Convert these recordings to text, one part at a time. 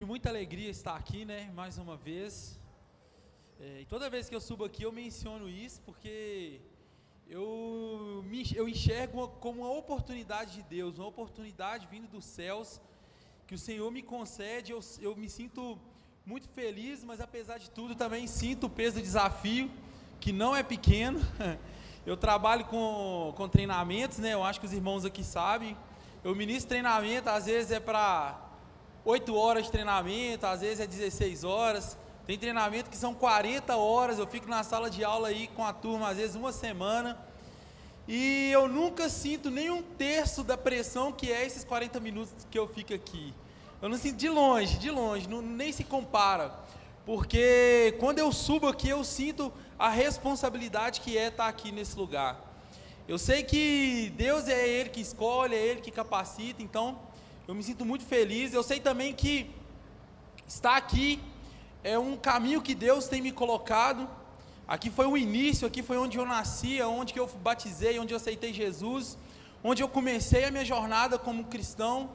Muita alegria estar aqui, né, mais uma vez. E toda vez que eu subo aqui eu menciono isso, porque eu enxergo como uma oportunidade de Deus, uma oportunidade vindo dos céus, que o Senhor me concede. Eu me sinto muito feliz, mas apesar de tudo também sinto o peso do desafio, que não é pequeno. Eu trabalho com treinamentos, né, eu acho que os irmãos aqui sabem. Eu ministro treinamento, às vezes é para 8 horas de treinamento, às vezes é 16 horas, tem treinamento que são 40 horas, eu fico na sala de aula aí com a turma, às vezes uma semana, e eu nunca sinto nem um terço da pressão que é esses 40 minutos que eu fico aqui. Eu não sinto de longe, nem se compara, porque quando eu subo aqui eu sinto a responsabilidade que é estar aqui nesse lugar. Eu sei que Deus é Ele que escolhe, é Ele que capacita, então eu me sinto muito feliz. Eu sei também que estar aqui é um caminho que Deus tem me colocado. Aqui foi o início, aqui foi onde eu nasci, onde que eu batizei, onde eu aceitei Jesus, onde eu comecei a minha jornada como cristão,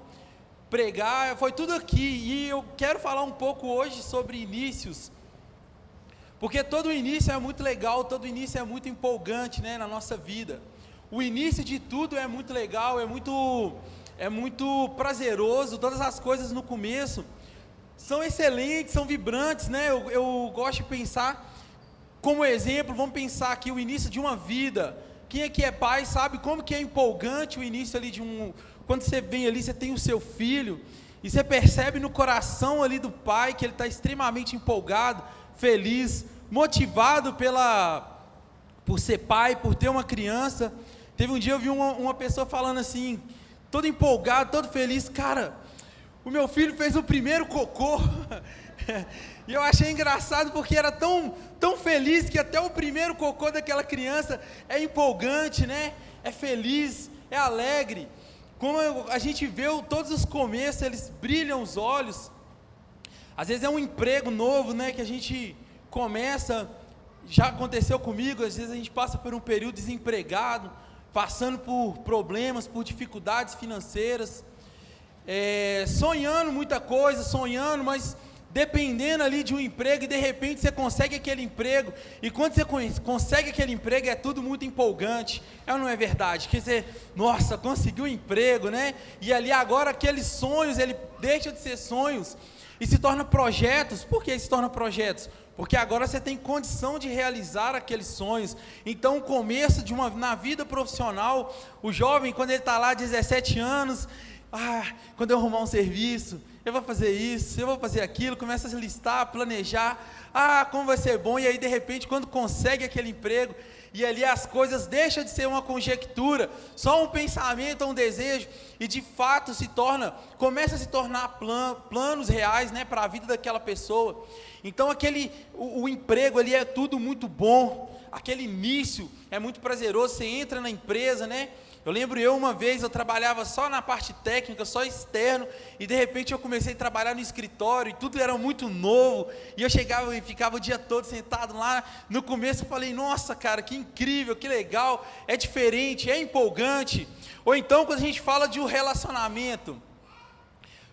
pregar, foi tudo aqui. E eu quero falar um pouco hoje sobre inícios, porque todo início é muito legal, todo início é muito empolgante, né, na nossa vida. O início de tudo é muito legal, é muito prazeroso. Todas as coisas no começo são excelentes, são vibrantes, né? Eu gosto de pensar como exemplo, vamos pensar aqui o início de uma vida. Quem aqui é pai sabe como que é empolgante o início ali quando você vem ali, você tem o seu filho, e você percebe no coração ali do pai que ele está extremamente empolgado, feliz, motivado por ser pai, por ter uma criança. Teve um dia eu vi uma pessoa falando assim, todo empolgado, todo feliz: cara, o meu filho fez o primeiro cocô. E eu achei engraçado, porque era tão feliz que até o primeiro cocô daquela criança é empolgante, né? É feliz, é alegre. Como a gente vê todos os começos, eles brilham os olhos. Às vezes é um emprego novo, né, que a gente começa. Já aconteceu comigo, às vezes a gente passa por um período desempregado, passando por problemas, por dificuldades financeiras, sonhando muita coisa, mas dependendo ali de um emprego, e de repente você consegue aquele emprego, e quando você consegue aquele emprego é tudo muito empolgante, ou não é verdade? Que você, nossa, conseguiu um emprego, né? E ali agora aqueles sonhos, ele deixa de ser sonhos e se torna projetos. Por que se torna projetos? Porque agora você tem condição de realizar aqueles sonhos. Então o começo na vida profissional, o jovem, quando ele está lá 17 anos, quando eu arrumar um serviço, eu vou fazer isso, eu vou fazer aquilo, começa a listar, planejar, como vai ser bom. E aí de repente quando consegue aquele emprego, e ali as coisas deixam de ser uma conjectura, só um pensamento, um desejo, e de fato começa a se tornar planos reais, né, para a vida daquela pessoa. Então o emprego ali é tudo muito bom, aquele início é muito prazeroso. Você entra na empresa, né? Eu lembro uma vez eu trabalhava só na parte técnica, só externo, e de repente eu comecei a trabalhar no escritório, e tudo era muito novo, e eu chegava e ficava o dia todo sentado lá. No começo eu falei: nossa, cara, que incrível, que legal, é diferente, é empolgante. Ou então quando a gente fala de um relacionamento,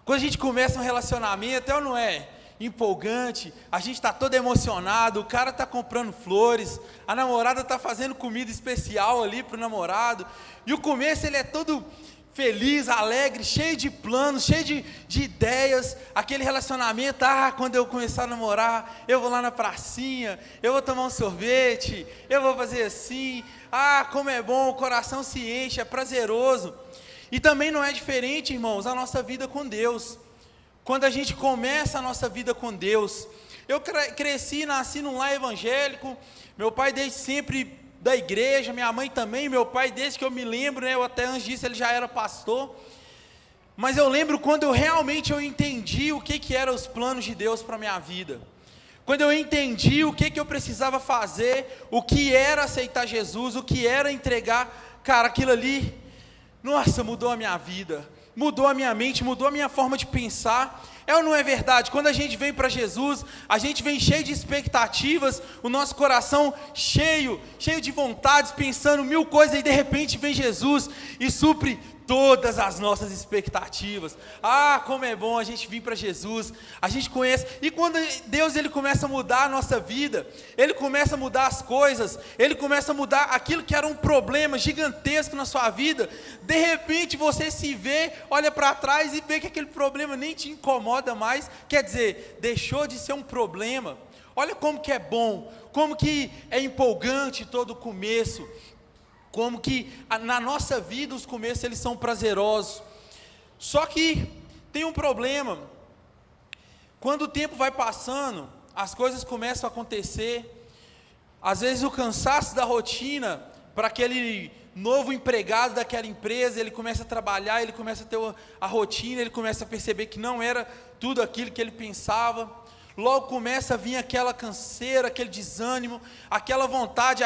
quando a gente começa um relacionamento, ou não é empolgante, a gente está todo emocionado, o cara está comprando flores, a namorada está fazendo comida especial ali para o namorado, e o começo ele é todo feliz, alegre, cheio de planos, cheio de ideias. Aquele relacionamento, quando eu começar a namorar, eu vou lá na pracinha, eu vou tomar um sorvete, eu vou fazer assim, como é bom, o coração se enche, é prazeroso. E também não é diferente, irmãos, a nossa vida com Deus. Quando a gente começa a nossa vida com Deus, eu cresci, nasci num lar evangélico, meu pai desde sempre da igreja, minha mãe também, meu pai desde que eu me lembro, né, até antes disso ele já era pastor. Mas eu lembro quando eu realmente entendi o que eram os planos de Deus para a minha vida, quando eu entendi o que eu precisava fazer, o que era aceitar Jesus, o que era entregar, cara, aquilo ali, nossa, mudou a minha vida, mudou a minha mente, mudou a minha forma de pensar. É ou não é verdade? Quando a gente vem para Jesus, a gente vem cheio de expectativas, o nosso coração cheio de vontades, pensando mil coisas, e de repente vem Jesus e supre todas as nossas expectativas. Ah, como é bom a gente vir para Jesus, a gente conhece, e quando Deus ele começa a mudar a nossa vida, Ele começa a mudar as coisas, Ele começa a mudar aquilo que era um problema gigantesco na sua vida, de repente você se vê, olha para trás e vê que aquele problema nem te incomoda mais, quer dizer, deixou de ser um problema. Olha como que é bom, como que é empolgante todo o começo, como que na nossa vida os começos eles são prazerosos. Só que tem um problema, quando o tempo vai passando, as coisas começam a acontecer, às vezes o cansaço da rotina, para aquele novo empregado daquela empresa, ele começa a trabalhar, ele começa a ter a rotina, ele começa a perceber que não era tudo aquilo que ele pensava, logo começa a vir aquela canseira, aquele desânimo, aquela vontade,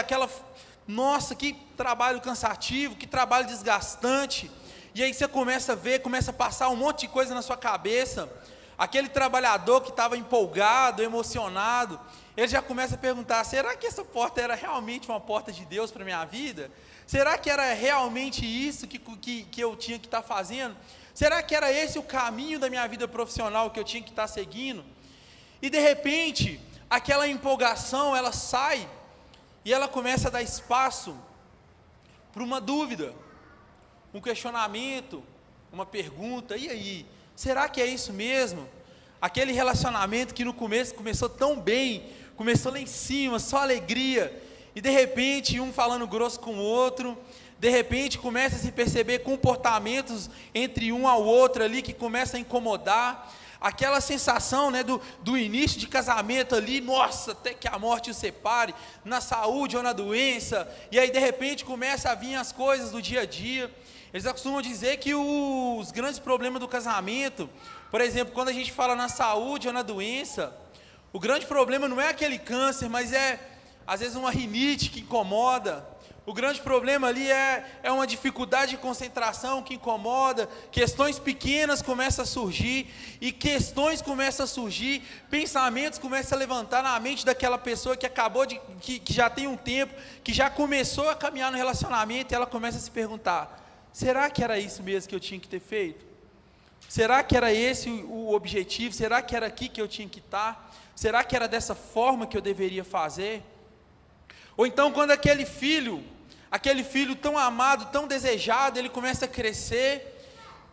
nossa, que trabalho cansativo, que trabalho desgastante, e aí você começa a ver, começa a passar um monte de coisa na sua cabeça, aquele trabalhador que estava empolgado, emocionado, ele já começa a perguntar, será que essa porta era realmente uma porta de Deus para a minha vida? Será que era realmente isso que eu tinha que estar fazendo? Será que era esse o caminho da minha vida profissional que eu tinha que estar seguindo? E de repente, aquela empolgação, ela sai, e ela começa a dar espaço para uma dúvida, um questionamento, uma pergunta, e aí, será que é isso mesmo? Aquele relacionamento que no começo começou tão bem, começou lá em cima, só alegria, e de repente um falando grosso com o outro, de repente começa a se perceber comportamentos entre um ao outro ali, que começa a incomodar, aquela sensação, né, do início de casamento ali, nossa, até que a morte o separe, na saúde ou na doença, e aí de repente começa a vir as coisas do dia a dia. Eles costumam dizer que os grandes problemas do casamento, por exemplo, quando a gente fala na saúde ou na doença, o grande problema não é aquele câncer, mas é às vezes uma rinite que incomoda. O grande problema ali é uma dificuldade de concentração que incomoda, questões pequenas começam a surgir, e questões começam a surgir, pensamentos começam a levantar na mente daquela pessoa que que já tem um tempo, que já começou a caminhar no relacionamento, e ela começa a se perguntar, será que era isso mesmo que eu tinha que ter feito? Será que era esse o objetivo? Será que era aqui que eu tinha que estar? Será que era dessa forma que eu deveria fazer? Ou então quando aquele filho tão amado, tão desejado, ele começa a crescer,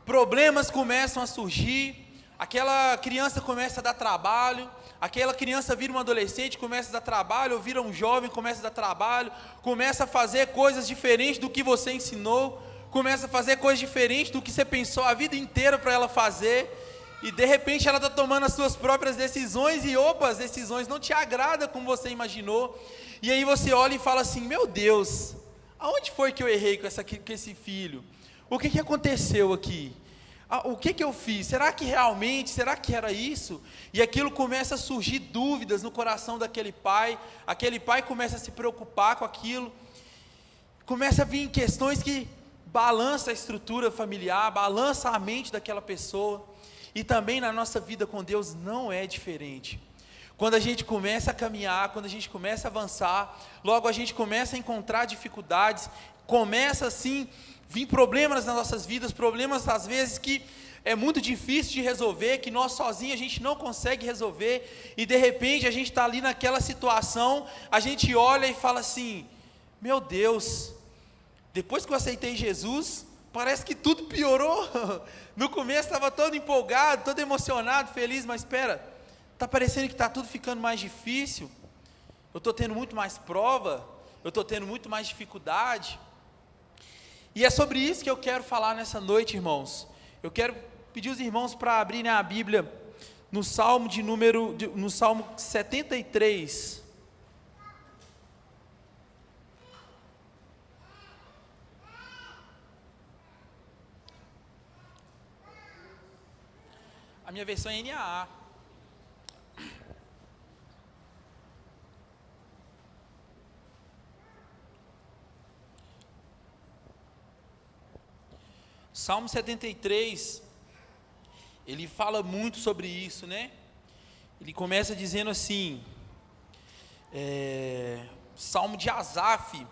problemas começam a surgir, aquela criança começa a dar trabalho, aquela criança vira uma adolescente, começa a dar trabalho, ou vira um jovem, começa a dar trabalho, começa a fazer coisas diferentes do que você ensinou, começa a fazer coisas diferentes do que você pensou a vida inteira para ela fazer, e de repente ela está tomando as suas próprias decisões, e as decisões não te agradam como você imaginou, e aí você olha e fala assim, meu Deus, aonde foi que eu errei com esse filho? O que aconteceu aqui? O que eu fiz? Será que era isso? E aquilo começa a surgir dúvidas no coração daquele pai, aquele pai começa a se preocupar com aquilo, começa a vir questões que balança a estrutura familiar, balança a mente daquela pessoa, e também na nossa vida com Deus não é diferente. Quando a gente começa a caminhar, quando a gente começa a avançar, logo a gente começa a encontrar dificuldades, começa assim, vir problemas nas nossas vidas, problemas às vezes que é muito difícil de resolver, que nós sozinhos a gente não consegue resolver, e de repente a gente está ali naquela situação, a gente olha e fala assim, meu Deus, depois que eu aceitei Jesus, parece que tudo piorou, no começo estava todo empolgado, todo emocionado, feliz, mas espera, está parecendo que está tudo ficando mais difícil, eu estou tendo muito mais prova, eu estou tendo muito mais dificuldade, e é sobre isso que eu quero falar nessa noite, irmãos. Eu quero pedir os irmãos para abrirem a Bíblia no Salmo no Salmo 73. A minha versão é NAA. Salmo 73, ele fala muito sobre isso, né? Ele começa dizendo assim, Salmo de Asaf,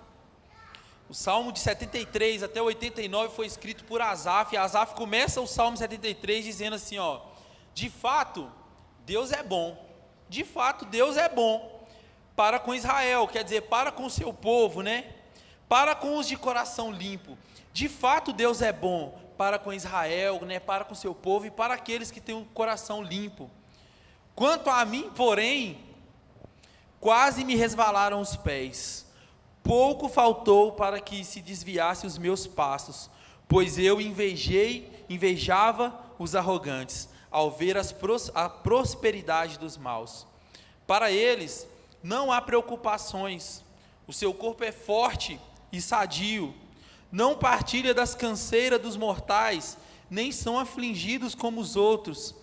O Salmo de 73 até 89 foi escrito por Asaf, e Asaf começa o Salmo 73 dizendo assim, ó: de fato, Deus é bom, de fato, Deus é bom para com Israel, quer dizer, para com o seu povo, né? Para com os de coração limpo. De fato, Deus é bom para com Israel, né? Para com o seu povo e para aqueles que têm um coração limpo. Quanto a mim, porém, quase me resvalaram os pés. Pouco faltou para que se desviasse os meus passos, pois eu invejava os arrogantes, ao ver a prosperidade dos maus. Para eles não há preocupações, o seu corpo é forte e sadio, não partilha das canseiras dos mortais, nem são afligidos como os outros.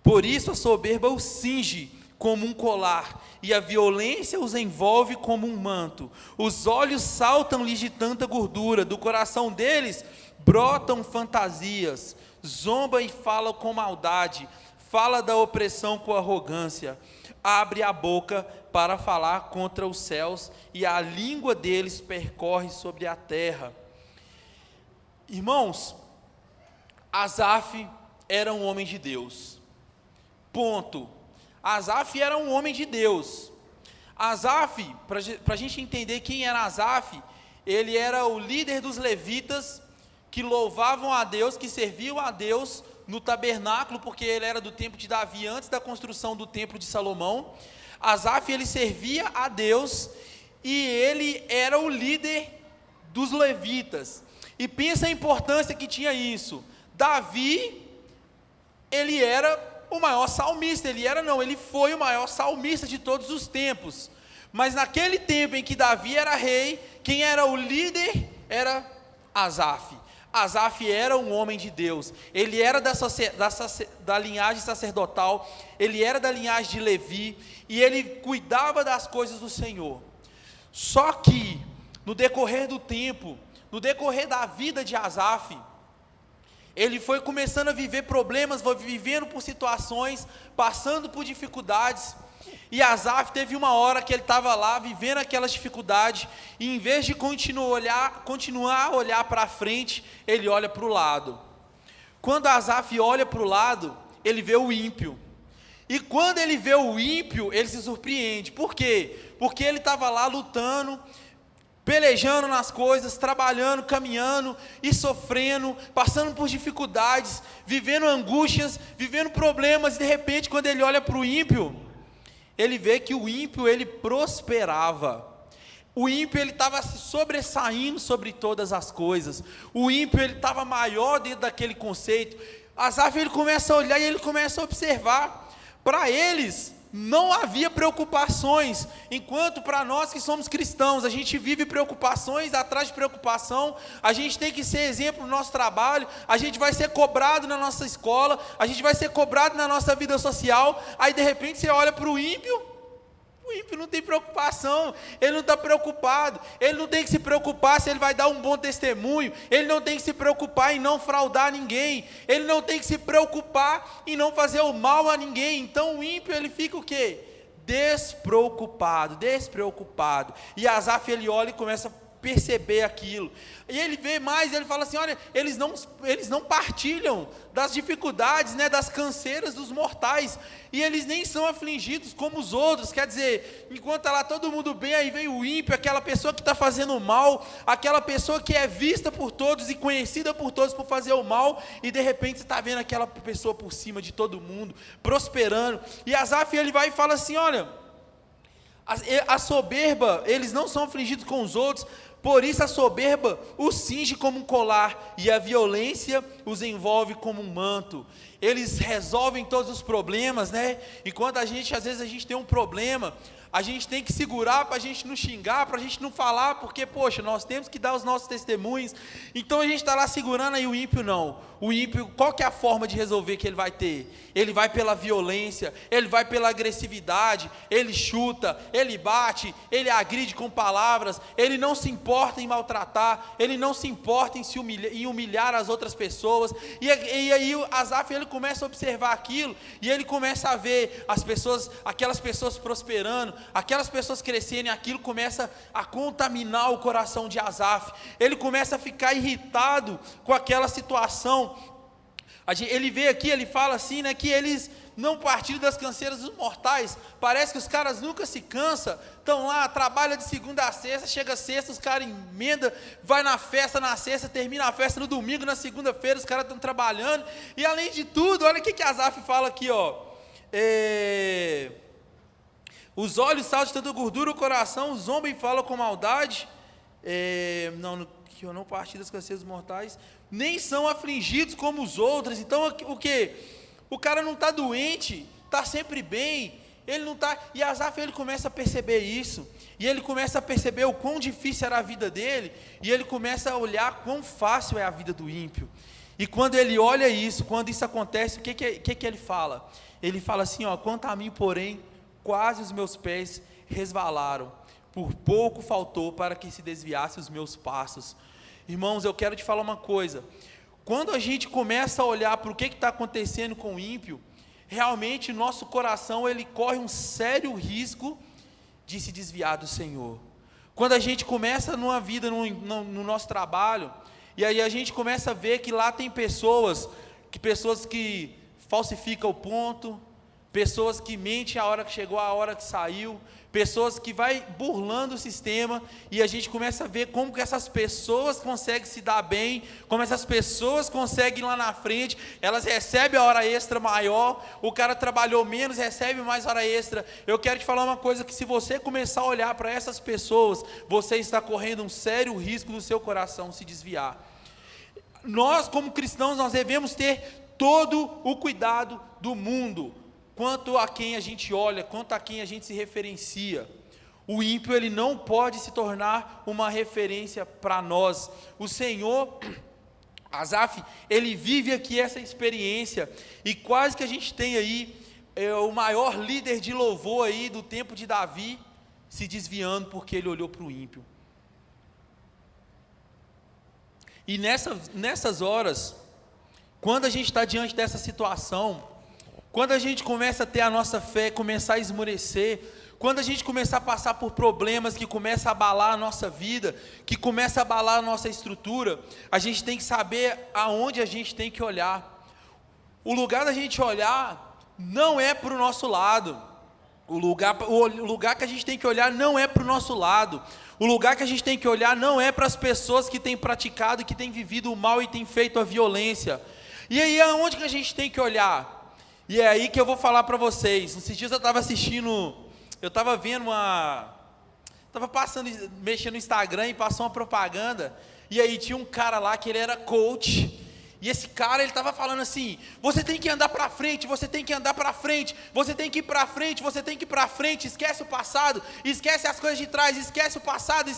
Por isso a soberba os cinge como um colar, e a violência os envolve como um manto. Os olhos saltam-lhes de tanta gordura, do coração deles brotam fantasias. Zomba e fala com maldade, fala da opressão com arrogância. Abre a boca para falar contra os céus, e a língua deles percorre sobre a terra. Irmãos, Asaf era um homem de Deus. Ponto. Asaf era um homem de Deus. Asaf, para a gente entender quem era Asaf, ele era o líder dos levitas, que louvavam a Deus, que serviam a Deus no tabernáculo, porque ele era do tempo de Davi, antes da construção do templo de Salomão. Asaf, ele servia a Deus, e ele era o líder dos levitas. E pensa a importância que tinha isso. Davi, ele era o maior salmista, ele foi o maior salmista de todos os tempos. Mas naquele tempo em que Davi era rei, quem era o líder era Asaf. Asaf era um homem de Deus, ele era da linhagem sacerdotal, ele era da linhagem de Levi, e ele cuidava das coisas do Senhor. Só que, no decorrer do tempo, no decorrer da vida de Asaf, ele foi começando a viver problemas, foi vivendo por situações, passando por dificuldades. E Asaf teve uma hora que ele estava lá, vivendo aquelas dificuldades, e em vez de continuar a olhar para frente, ele olha para o lado. Quando Asaf olha para o lado, ele vê o ímpio. E quando ele vê o ímpio, ele se surpreende. Por quê? Porque ele estava lá lutando, pelejando nas coisas, trabalhando, caminhando e sofrendo, passando por dificuldades, vivendo angústias, vivendo problemas, e de repente, quando ele olha para o ímpio, ele vê que o ímpio, ele prosperava. O ímpio, ele estava se sobressaindo sobre todas as coisas. O ímpio, ele estava maior dentro daquele conceito. Asaf, ele começa a olhar e ele começa a observar. Para eles não havia preocupações, enquanto para nós que somos cristãos, a gente vive preocupações atrás de preocupação. A gente tem que ser exemplo no nosso trabalho, a gente vai ser cobrado na nossa escola, a gente vai ser cobrado na nossa vida social. Aí de repente você olha para o ímpio não tem preocupação, ele não está preocupado, ele não tem que se preocupar se ele vai dar um bom testemunho, ele não tem que se preocupar em não fraudar ninguém, ele não tem que se preocupar em não fazer o mal a ninguém. Então o ímpio, ele fica o quê? Despreocupado. E Asaf, ele olha e começa a perceber aquilo, e ele vê mais, ele fala assim: olha, eles não partilham das dificuldades, né, das canseiras dos mortais, e eles nem são afligidos como os outros. Quer dizer, enquanto está lá todo mundo bem, aí vem o ímpio, aquela pessoa que está fazendo mal, aquela pessoa que é vista por todos e conhecida por todos por fazer o mal, e de repente você está vendo aquela pessoa por cima de todo mundo, prosperando. E Asaf, ele vai e fala assim: olha, a soberba, eles não são afligidos com os outros, por isso a soberba os cinge como um colar, e a violência os envolve como um manto. Eles resolvem todos os problemas, né? Enquanto às vezes a gente tem um problema, a gente tem que segurar para a gente não xingar, para a gente não falar, porque, poxa, nós temos que dar os nossos testemunhos. Então a gente está lá segurando, aí o ímpio não. O ímpio, qual que é a forma de resolver que ele vai ter? Ele vai pela violência, ele vai pela agressividade, ele chuta, ele bate, ele agride com palavras, ele não se importa importa em maltratar, ele não se importa em humilhar as outras pessoas. E aí Asaf, ele começa a observar aquilo, e ele começa a ver as pessoas, aquelas pessoas prosperando, aquelas pessoas crescendo, e aquilo começa a contaminar o coração de Asaf. Ele começa a ficar irritado com aquela situação. Ele vê aqui, ele fala assim, né, que eles não partilham das canseiras dos mortais. Parece que os caras nunca se cansam, estão lá, trabalham de segunda a sexta, chega sexta, os caras emendam, vai na festa na sexta, termina a festa no domingo, na segunda-feira os caras estão trabalhando. E além de tudo, olha o que Asaf fala aqui, ó. Os olhos saltam tanta gordura, o coração zomba e fala com maldade. Que eu não partilho das canseiras dos mortais, nem são afligidos como os outros. Então o que? O cara não está doente, está sempre bem, ele não está. E Asaf, ele começa a perceber isso, e ele começa a perceber o quão difícil era a vida dele, e ele começa a olhar quão fácil é a vida do ímpio. E quando ele olha isso, quando isso acontece, o que ele fala? Ele fala assim, ó: quanto a mim, porém, quase os meus pés resvalaram, por pouco faltou para que se desviasse os meus passos. Irmãos, eu quero te falar uma coisa. Quando a gente começa a olhar para o que está acontecendo com o ímpio, realmente nosso coração, ele corre um sério risco de se desviar do Senhor. Quando a gente começa numa vida, no nosso trabalho, e aí a gente começa a ver que lá tem pessoas que falsificam o ponto, pessoas que mentem a hora que chegou, a hora que saiu, pessoas que vai burlando o sistema, e a gente começa a ver como que essas pessoas conseguem se dar bem, como essas pessoas conseguem ir lá na frente, elas recebem a hora extra maior, o cara trabalhou menos, recebe mais hora extra. Eu quero te falar uma coisa, que se você começar a olhar para essas pessoas, você está correndo um sério risco do seu coração se desviar. Nós, como cristãos, nós devemos ter todo o cuidado do mundo, quanto a quem a gente olha, quanto a quem a gente se referencia. O ímpio, ele não pode se tornar uma referência para nós. O Senhor, Asaf, ele vive aqui essa experiência, e quase que a gente tem aí o maior líder de louvor aí do tempo de Davi, se desviando porque ele olhou para o ímpio. E nessas horas, quando a gente está diante dessa situação, quando a gente começa a ter a nossa fé, começar a esmorecer, quando a gente começar a passar por problemas que começam a abalar a nossa vida, que começam a abalar a nossa estrutura, a gente tem que saber aonde a gente tem que olhar. O lugar da gente olhar não é para o nosso lado. O lugar que a gente tem que olhar não é para o nosso lado. O lugar que a gente tem que olhar não é para as pessoas que têm praticado, que têm vivido o mal e têm feito a violência. E aí, aonde que a gente tem que olhar? E é aí que eu vou falar para vocês. Esses dias eu estava mexendo no Instagram e passou uma propaganda, e aí tinha um cara lá que ele era coach, e esse cara, ele estava falando assim: você tem que andar para frente, você tem que andar para frente, você tem que ir para frente, você tem que ir para frente, esquece o passado, esquece as coisas de trás, esquece o passado,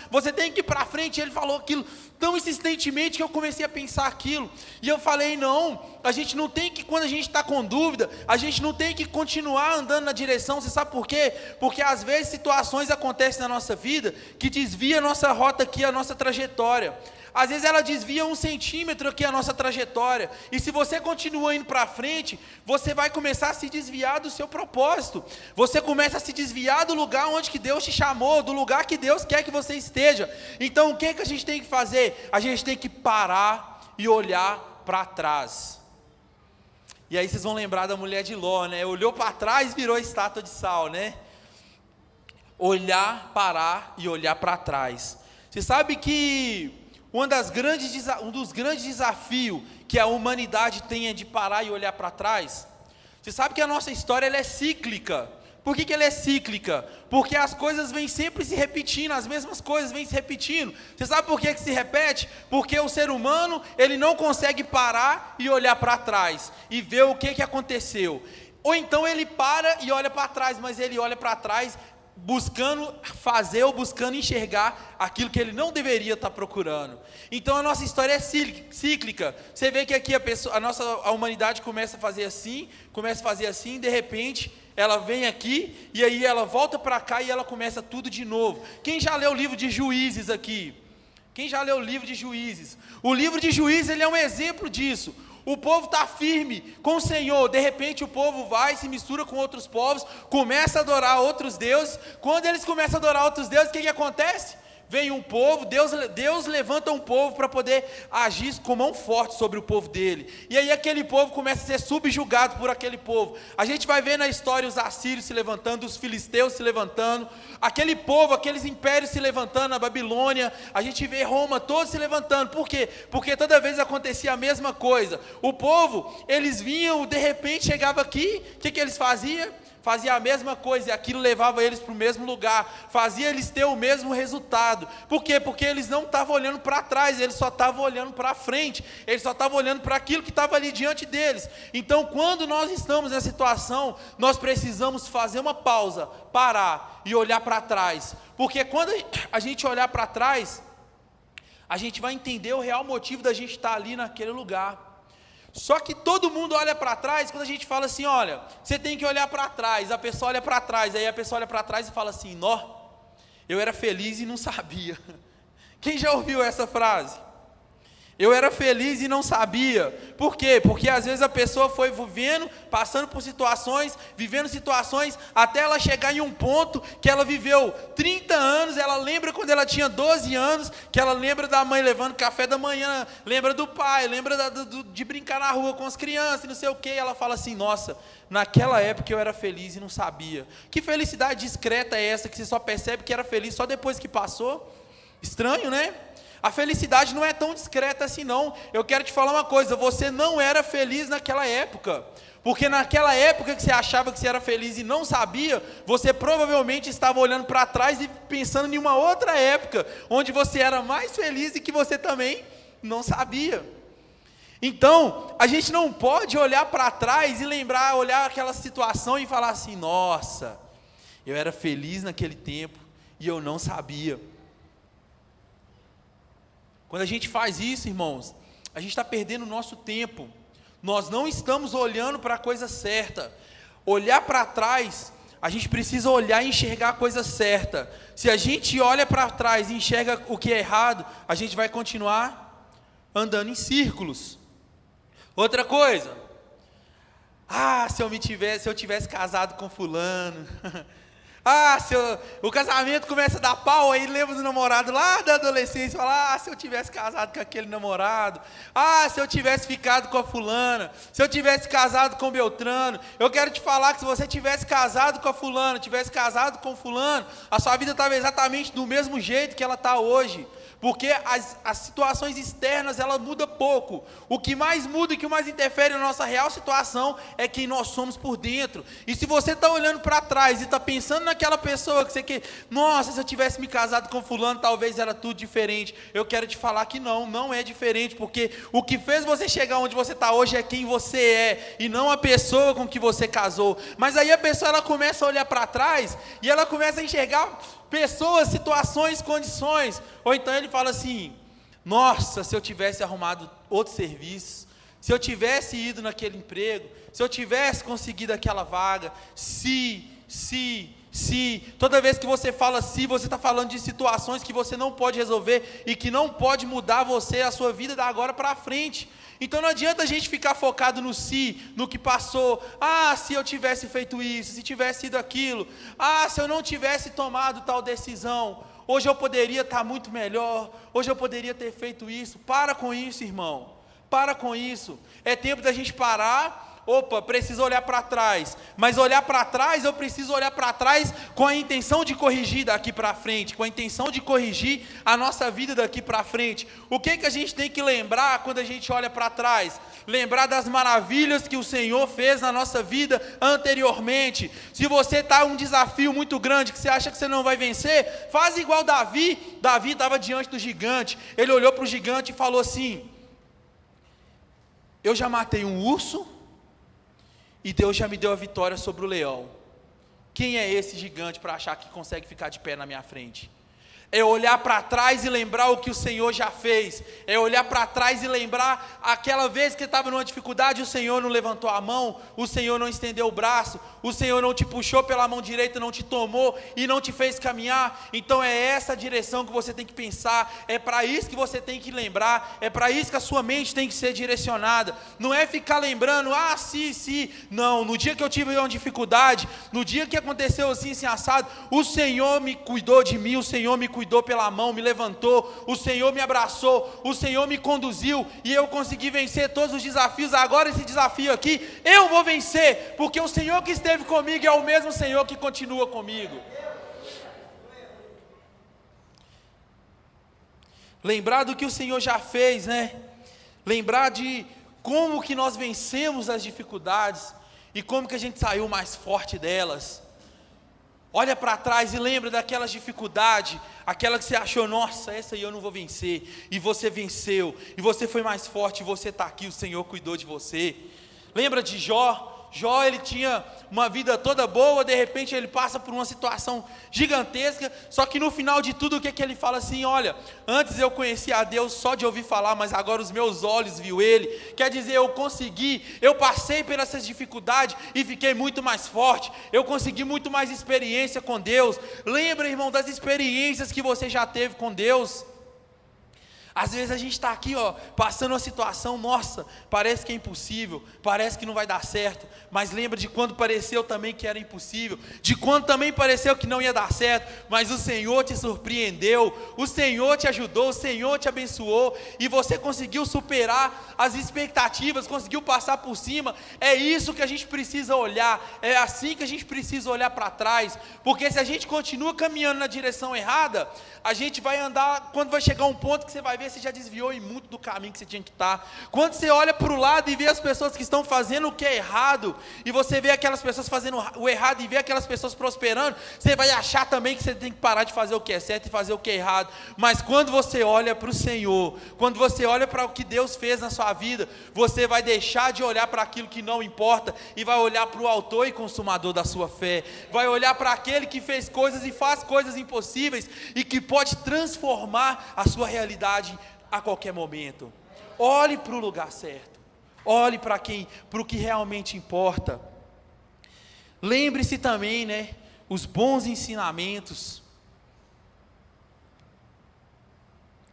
você tem que ir para frente. E ele falou aquilo tão insistentemente que eu comecei a pensar aquilo, e eu falei: não, a gente não tem que, quando a gente está com dúvida, a gente não tem que continuar andando na direção. Você sabe por quê? Porque às vezes situações acontecem na nossa vida que desvia a nossa rota aqui, a nossa trajetória. Às vezes ela desvia 1 centímetro aqui a nossa trajetória, e se você continua indo para frente, você vai começar a se desviar do seu propósito, você começa a se desviar do lugar onde que Deus te chamou, do lugar que Deus quer que você esteja. Então o que a gente tem que fazer? A gente tem que parar e olhar para trás. E aí vocês vão lembrar da mulher de Ló, né? Olhou para trás e virou estátua de sal, né? Olhar, parar e olhar para trás. Você sabe que um dos grandes desafios que a humanidade tem é de parar e olhar para trás? Você sabe que a nossa história, ela é cíclica. Por que ela é cíclica? Porque as coisas vêm sempre se repetindo, as mesmas coisas vêm se repetindo. Você sabe por que se repete? Porque o ser humano, ele não consegue parar e olhar para trás e ver o que aconteceu. Ou então ele para e olha para trás, mas ele olha para trás buscando fazer ou buscando enxergar aquilo que ele não deveria estar procurando. Então a nossa história é cíclica. Você vê que aqui a humanidade começa a fazer assim, de repente ela vem aqui, e aí ela volta para cá e ela começa tudo de novo. Quem já leu o livro de Juízes aqui? Quem já leu o livro de Juízes? O livro de Juízes, ele é um exemplo disso. O povo está firme com o Senhor, de repente o povo vai, se mistura com outros povos, começa a adorar outros deuses. Quando eles começam a adorar outros deuses, o que acontece? Vem um povo, Deus levanta um povo para poder agir com mão forte sobre o povo dele, e aí aquele povo começa a ser subjugado por aquele povo. A gente vai ver na história os assírios se levantando, os filisteus se levantando, aquele povo, aqueles impérios se levantando, a Babilônia, a gente vê Roma, todos se levantando. Por quê? Porque toda vez acontecia a mesma coisa. O povo, eles vinham, de repente chegava aqui, o que eles faziam? Fazia a mesma coisa, e aquilo levava eles para o mesmo lugar, fazia eles ter o mesmo resultado. Por quê? Porque eles não estavam olhando para trás, eles só estavam olhando para frente, eles só estavam olhando para aquilo que estava ali diante deles. Então, quando nós estamos nessa situação, nós precisamos fazer uma pausa, parar e olhar para trás, porque quando a gente olhar para trás, a gente vai entender o real motivo da gente estar ali naquele lugar. Só que todo mundo olha para trás, quando a gente fala assim, olha, você tem que olhar para trás, a pessoa olha para trás, aí a pessoa olha para trás e fala assim, nó, eu era feliz e não sabia. Quem já ouviu essa frase? Eu era feliz e não sabia. Por quê? Porque às vezes a pessoa foi vivendo, passando por situações, vivendo situações, até ela chegar em um ponto que ela viveu 30 anos, ela lembra quando ela tinha 12 anos, que ela lembra da mãe levando café da manhã, lembra do pai, lembra de brincar na rua com as crianças, não sei o quê, e ela fala assim, nossa, naquela época eu era feliz e não sabia. Que felicidade discreta é essa, que você só percebe que era feliz só depois que passou? Estranho, né? A felicidade não é tão discreta assim não. Eu quero te falar uma coisa, você não era feliz naquela época, porque naquela época que você achava que você era feliz e não sabia, você provavelmente estava olhando para trás e pensando em uma outra época, onde você era mais feliz e que você também não sabia. Então, a gente não pode olhar para trás e lembrar, olhar aquela situação e falar assim, nossa, eu era feliz naquele tempo e eu não sabia. Quando a gente faz isso, irmãos, a gente está perdendo o nosso tempo. Nós não estamos olhando para a coisa certa. Olhar para trás, a gente precisa olhar e enxergar a coisa certa. Se a gente olha para trás e enxerga o que é errado, a gente vai continuar andando em círculos. Outra coisa, se eu tivesse casado com fulano. O casamento começa a dar pau, aí lembra do namorado lá da adolescência, fala, se eu tivesse casado com aquele namorado, se eu tivesse ficado com a fulana, se eu tivesse casado com o Beltrano. Eu quero te falar que se você tivesse casado com a fulana, tivesse casado com o fulano, a sua vida estava exatamente do mesmo jeito que ela está hoje. Porque as situações externas, ela muda pouco. O que mais muda e que mais interfere na nossa real situação é quem nós somos por dentro. E se você está olhando para trás e está pensando naquela pessoa que você quer, nossa, se eu tivesse me casado com fulano, talvez era tudo diferente. Eu quero te falar que não é diferente, porque o que fez você chegar onde você está hoje é quem você é, e não a pessoa com que você casou. Mas aí a pessoa, ela começa a olhar para trás, e ela começa a enxergar pessoas, situações, condições. Ou então ele fala assim, nossa, se eu tivesse arrumado outro serviço, se eu tivesse ido naquele emprego, se eu tivesse conseguido aquela vaga, se, toda vez que você fala se, você está falando de situações que você não pode resolver, e que não pode mudar você, a sua vida da agora para frente. Então não adianta a gente ficar focado no si, no que passou. Se eu tivesse feito isso, se tivesse sido aquilo, se eu não tivesse tomado tal decisão, hoje eu poderia estar muito melhor, hoje eu poderia ter feito isso. Para com isso, irmão, para com isso. É tempo da gente parar. Preciso olhar para trás, mas olhar para trás, eu preciso olhar para trás com a intenção de corrigir daqui para frente, com a intenção de corrigir a nossa vida daqui para frente. O que a gente tem que lembrar quando a gente olha para trás? Lembrar das maravilhas que o Senhor fez na nossa vida anteriormente. Se você está em um desafio muito grande, que você acha que você não vai vencer, faz igual Davi. Davi estava diante do gigante, ele olhou para o gigante e falou assim, eu já matei um urso, e Deus já me deu a vitória sobre o leão. Quem é esse gigante para achar que consegue ficar de pé na minha frente? É olhar para trás e lembrar o que o Senhor já fez. É olhar para trás e lembrar aquela vez que estava numa dificuldade, o Senhor não levantou a mão, o Senhor não estendeu o braço, o Senhor não te puxou pela mão direita, não te tomou e não te fez caminhar. Então é essa direção que você tem que pensar, é para isso que você tem que lembrar, é para isso que a sua mente tem que ser direcionada. Não é ficar lembrando, sim. Não, no dia que eu tive uma dificuldade, no dia que aconteceu assim assado, o Senhor me cuidou de mim, o Senhor me cuidou pela mão, me levantou, o Senhor me abraçou, o Senhor me conduziu e eu consegui vencer todos os desafios. Agora esse desafio aqui, eu vou vencer, porque o Senhor que esteve comigo é o mesmo Senhor que continua comigo. Lembrar do que o Senhor já fez, né? Lembrar de como que nós vencemos as dificuldades e como que a gente saiu mais forte delas. Olha para trás e lembra daquelas dificuldades, aquela que você achou, nossa, essa aí eu não vou vencer, e você venceu, e você foi mais forte, e você está aqui, o Senhor cuidou de você. Lembra de Jó? Jó, ele tinha uma vida toda boa, de repente ele passa por uma situação gigantesca, só que no final de tudo, o que ele fala assim, olha, antes eu conhecia a Deus só de ouvir falar, mas agora os meus olhos viu Ele. Quer dizer, eu passei por essas dificuldades e fiquei muito mais forte, eu consegui muito mais experiência com Deus. Lembra, irmão, das experiências que você já teve com Deus. Às vezes a gente está aqui, passando uma situação, nossa, parece que é impossível, parece que não vai dar certo, mas lembra de quando pareceu também que era impossível, de quando também pareceu que não ia dar certo, mas o Senhor te surpreendeu, o Senhor te ajudou, o Senhor te abençoou, e você conseguiu superar as expectativas, conseguiu passar por cima. É isso que a gente precisa olhar, é assim que a gente precisa olhar para trás, porque se a gente continua caminhando na direção errada, a gente vai andar, quando vai chegar um ponto que você vai ver, você já desviou em muito do caminho que você tinha que estar. Quando você olha para o lado e vê as pessoas que estão fazendo o que é errado, e você vê aquelas pessoas fazendo o errado e vê aquelas pessoas prosperando, você vai achar também que você tem que parar de fazer o que é certo e fazer o que é errado. Mas quando você olha para o Senhor, quando você olha para o que Deus fez na sua vida, você vai deixar de olhar para aquilo que não importa e vai olhar para o autor e consumador da sua fé, vai olhar para aquele que fez coisas e faz coisas impossíveis e que pode transformar a sua realidade a qualquer momento. Olhe para o lugar certo, olhe para o que realmente importa. Lembre-se também, os bons ensinamentos.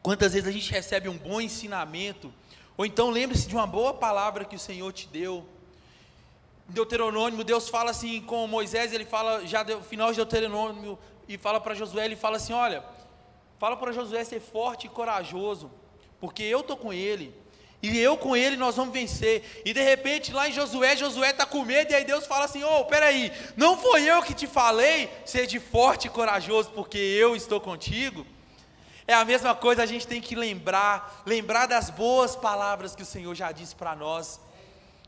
Quantas vezes a gente recebe um bom ensinamento, ou então lembre-se de uma boa palavra que o Senhor te deu. Em Deuteronômio, Deus fala assim com Moisés, ele fala, já no final de Deuteronômio, e fala para Josué, ele fala assim, olha, fala para Josué ser forte e corajoso, porque eu estou com ele, e eu com ele nós vamos vencer. E de repente lá em Josué está com medo, e aí Deus fala assim, peraí, não foi eu que te falei, seja forte e corajoso, porque eu estou contigo? É a mesma coisa, a gente tem que lembrar das boas palavras que o Senhor já disse para nós.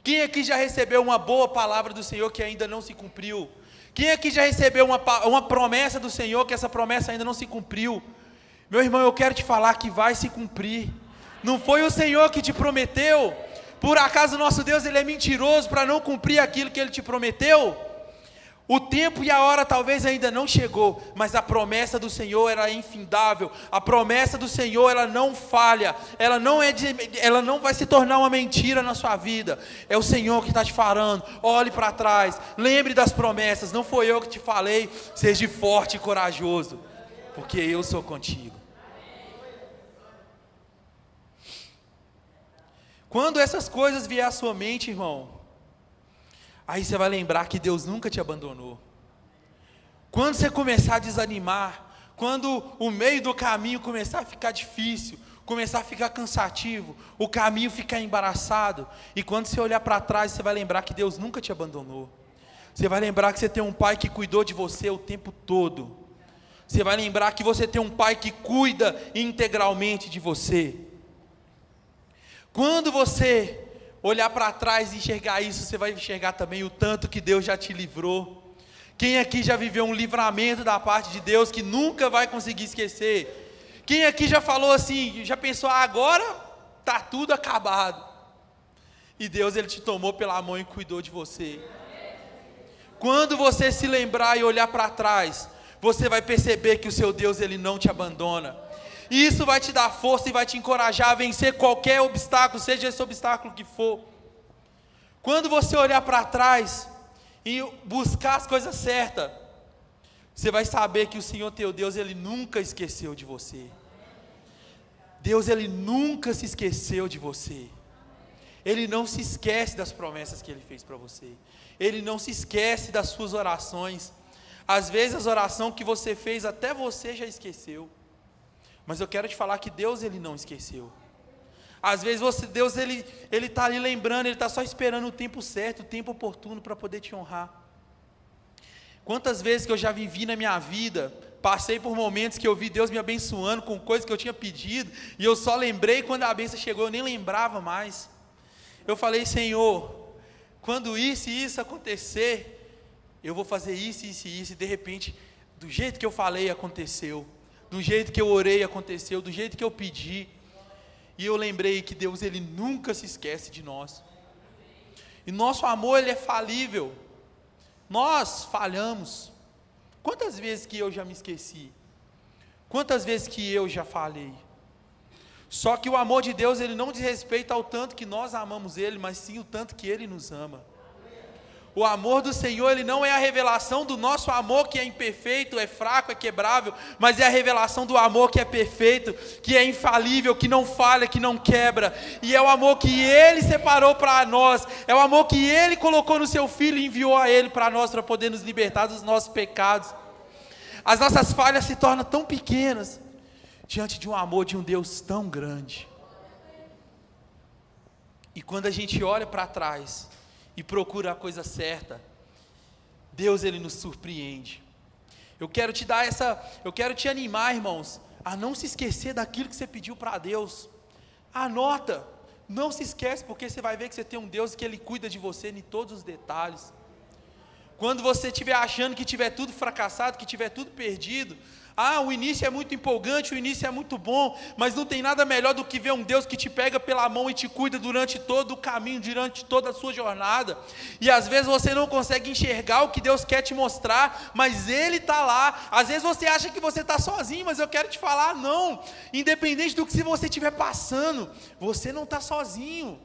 Quem aqui já recebeu uma boa palavra do Senhor que ainda não se cumpriu? Quem aqui já recebeu uma promessa do Senhor que essa promessa ainda não se cumpriu? Meu irmão, eu quero te falar que vai se cumprir. Não foi o Senhor que te prometeu? Por acaso nosso Deus, Ele é mentiroso para não cumprir aquilo que Ele te prometeu? O tempo e a hora talvez ainda não chegou, mas a promessa do Senhor era infindável. A promessa do Senhor, ela não falha, ela não vai se tornar uma mentira na sua vida. É o Senhor que está te falando. Olhe para trás, lembre das promessas. Não foi eu que te falei, seja forte e corajoso, porque eu sou contigo. Quando essas coisas vier à sua mente, irmão, aí você vai lembrar que Deus nunca te abandonou. Quando você começar a desanimar, quando o meio do caminho começar a ficar difícil, começar a ficar cansativo, o caminho ficar embaraçado, e quando você olhar para trás, você vai lembrar que Deus nunca te abandonou. Você vai lembrar que você tem um pai que cuidou de você o tempo todo. Você vai lembrar que você tem um pai que cuida integralmente de você. Quando você olhar para trás e enxergar isso, você vai enxergar também o tanto que Deus já te livrou. Quem aqui já viveu um livramento da parte de Deus que nunca vai conseguir esquecer? Quem aqui já falou assim, já pensou, agora está tudo acabado? E Deus, Ele te tomou pela mão e cuidou de você. Quando você se lembrar e olhar para trás, você vai perceber que o seu Deus, Ele não te abandona. E isso vai te dar força e vai te encorajar a vencer qualquer obstáculo, seja esse obstáculo que for. Quando você olhar para trás e buscar as coisas certas, você vai saber que o Senhor teu Deus, Ele nunca esqueceu de você. Deus, Ele nunca se esqueceu de você. Ele não se esquece das promessas que Ele fez para você. Ele não se esquece das suas orações. Às vezes as orações que você fez, até você já esqueceu. Mas eu quero te falar que Deus, Ele não esqueceu. Às vezes Deus, Ele está ali lembrando, Ele está só esperando o tempo certo, o tempo oportuno para poder te honrar. Quantas vezes que eu já vivi na minha vida, passei por momentos que eu vi Deus me abençoando com coisas que eu tinha pedido, e eu só lembrei quando a bênção chegou, eu nem lembrava mais. Eu falei, Senhor, quando isso e isso acontecer, eu vou fazer isso, isso e isso, e de repente, do jeito que eu falei, aconteceu. Do jeito que eu orei, aconteceu. Do jeito que eu pedi. E eu lembrei que Deus, Ele nunca se esquece de nós. E nosso amor, Ele é falível. Nós falhamos. Quantas vezes que eu já me esqueci? Quantas vezes que eu já falhei? Só que o amor de Deus, Ele não diz respeito ao tanto que nós amamos Ele, mas sim o tanto que Ele nos ama. O amor do Senhor, Ele não é a revelação do nosso amor que é imperfeito, é fraco, é quebrável, mas é a revelação do amor que é perfeito, que é infalível, que não falha, que não quebra, e é o amor que Ele separou para nós, é o amor que Ele colocou no Seu Filho e enviou a Ele para nós, para poder nos libertar dos nossos pecados. As nossas falhas se tornam tão pequenas, diante de um amor de um Deus tão grande. E quando a gente olha para trás, e procura a coisa certa, Deus, Ele nos surpreende. Eu quero te animar, irmãos, a não se esquecer daquilo que você pediu para Deus. Anota, não se esquece, porque você vai ver que você tem um Deus que Ele cuida de você em todos os detalhes. Quando você estiver achando que estiver tudo fracassado, que estiver tudo perdido, o início é muito empolgante, o início é muito bom, mas não tem nada melhor do que ver um Deus que te pega pela mão e te cuida durante todo o caminho, durante toda a sua jornada. E às vezes você não consegue enxergar o que Deus quer te mostrar, mas Ele está lá. Às vezes você acha que você está sozinho, mas eu quero te falar, não, independente do que se você estiver passando, você não está sozinho.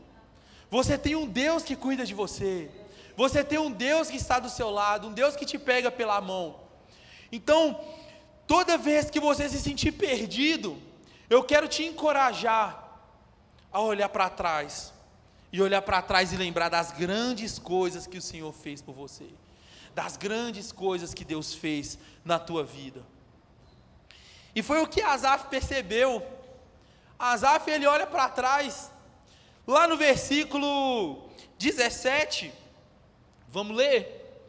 Você tem um Deus que cuida de você. Você tem um Deus que está do seu lado, um Deus que te pega pela mão. Então, toda vez que você se sentir perdido, eu quero te encorajar a olhar para trás. E olhar para trás e lembrar das grandes coisas que o Senhor fez por você. Das grandes coisas que Deus fez na tua vida. E foi o que Asaf percebeu. Asaf, ele olha para trás. Lá no versículo 17... Vamos ler?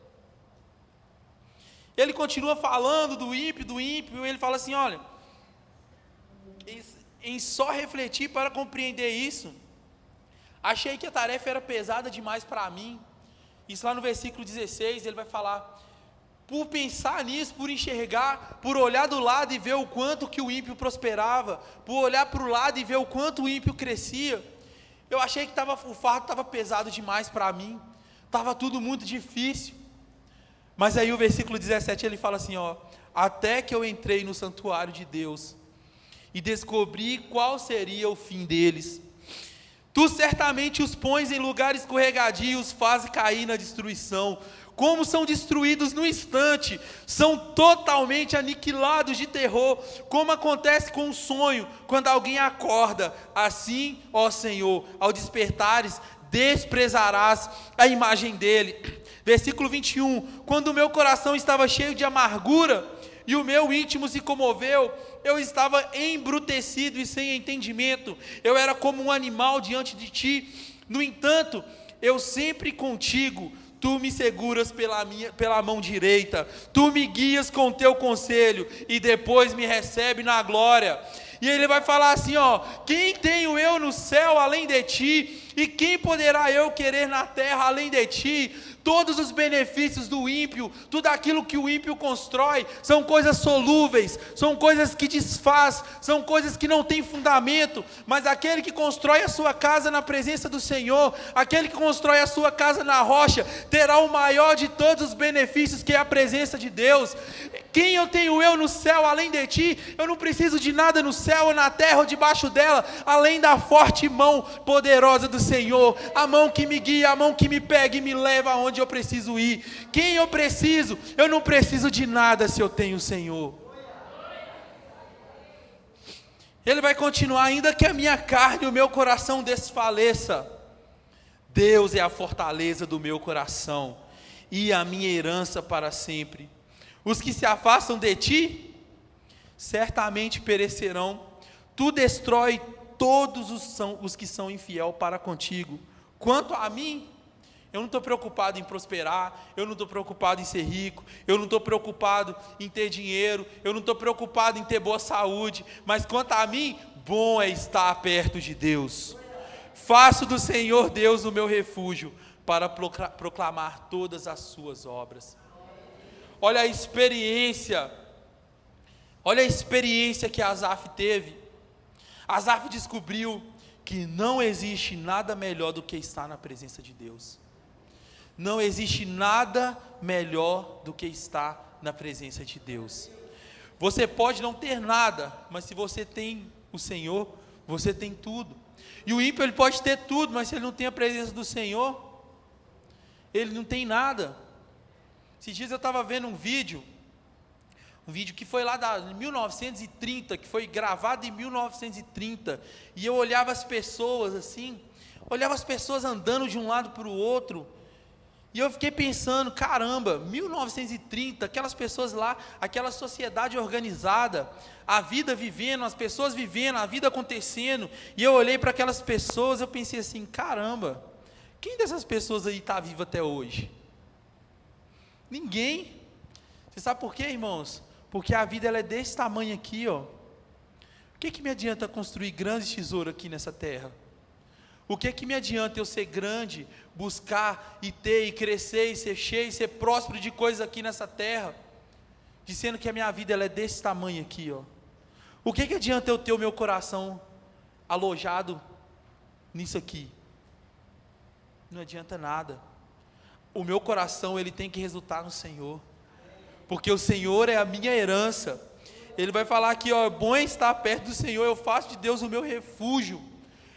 Ele continua falando do ímpio, e ele fala assim, olha, em só refletir para compreender isso, achei que a tarefa era pesada demais para mim. Isso lá no versículo 16, ele vai falar, por pensar nisso, por enxergar, por olhar do lado e ver o quanto que o ímpio prosperava, por olhar para o lado e ver o quanto o ímpio crescia, eu achei que o fardo estava pesado demais para mim. Estava tudo muito difícil. Mas aí o versículo 17 ele fala assim, até que eu entrei no santuário de Deus e descobri qual seria o fim deles. Tu certamente os pões em lugar escorregadio e os fazes cair na destruição. Como são destruídos no instante, são totalmente aniquilados de terror, como acontece com um sonho, quando alguém acorda. Assim, ó Senhor, ao despertares, desprezarás a imagem dele. Versículo 21, quando o meu coração estava cheio de amargura, e o meu íntimo se comoveu, eu estava embrutecido e sem entendimento, eu era como um animal diante de ti, no entanto, eu sempre contigo, tu me seguras pela mão direita, tu me guias com teu conselho, e depois me recebe na glória. E ele vai falar assim, quem tenho eu no céu além de ti, e quem poderá eu querer na terra além de ti? Todos os benefícios do ímpio, tudo aquilo que o ímpio constrói, são coisas solúveis, são coisas que desfaz, são coisas que não têm fundamento, mas aquele que constrói a sua casa na presença do Senhor, aquele que constrói a sua casa na rocha, terá o maior de todos os benefícios, que é a presença de Deus. Quem eu tenho eu no céu além de ti? Eu não preciso de nada no céu ou na terra ou debaixo dela, além da forte mão poderosa do Senhor, a mão que me guia, a mão que me pega e me leva aonde eu preciso ir. Quem eu preciso? Eu não preciso de nada se eu tenho o Senhor. Ele vai continuar, ainda que a minha carne e o meu coração desfaleça, Deus é a fortaleza do meu coração e a minha herança para sempre. Os que se afastam de ti, certamente perecerão. Tu destrói todos os que são infiel para contigo. Quanto a mim, eu não estou preocupado em prosperar, eu não estou preocupado em ser rico, eu não estou preocupado em ter dinheiro, eu não estou preocupado em ter boa saúde, mas quanto a mim, bom é estar perto de Deus. Faço do Senhor Deus o meu refúgio, para proclamar todas as suas obras. Olha a experiência que Asaf teve. Asaf descobriu que não existe nada melhor do que estar na presença de Deus. Não existe nada melhor do que estar na presença de Deus. Você pode não ter nada, mas se você tem o Senhor, você tem tudo. E o ímpio, ele pode ter tudo, mas se ele não tem a presença do Senhor, ele não tem nada. Esses dias eu estava vendo um vídeo que foi lá de 1930, que foi gravado em 1930, e eu olhava as pessoas assim, olhava as pessoas andando de um lado para o outro, e eu fiquei pensando, caramba, 1930, aquelas pessoas lá, aquela sociedade organizada, a vida vivendo, as pessoas vivendo, a vida acontecendo, e eu olhei para aquelas pessoas, eu pensei assim, caramba, quem dessas pessoas aí está vivo até hoje? Ninguém. Você sabe por quê, irmãos? Porque a vida ela é desse tamanho aqui, ó. O que me adianta construir grandes tesouros aqui nessa terra? O que me adianta eu ser grande, buscar e ter e crescer e ser cheio e ser próspero de coisas aqui nessa terra, dizendo que a minha vida ela é desse tamanho aqui, ó. O que adianta eu ter o meu coração alojado nisso aqui? Não adianta nada. O meu coração ele tem que resultar no Senhor, porque o Senhor é a minha herança. Ele vai falar aqui, ó, é bom estar perto do Senhor, eu faço de Deus o meu refúgio.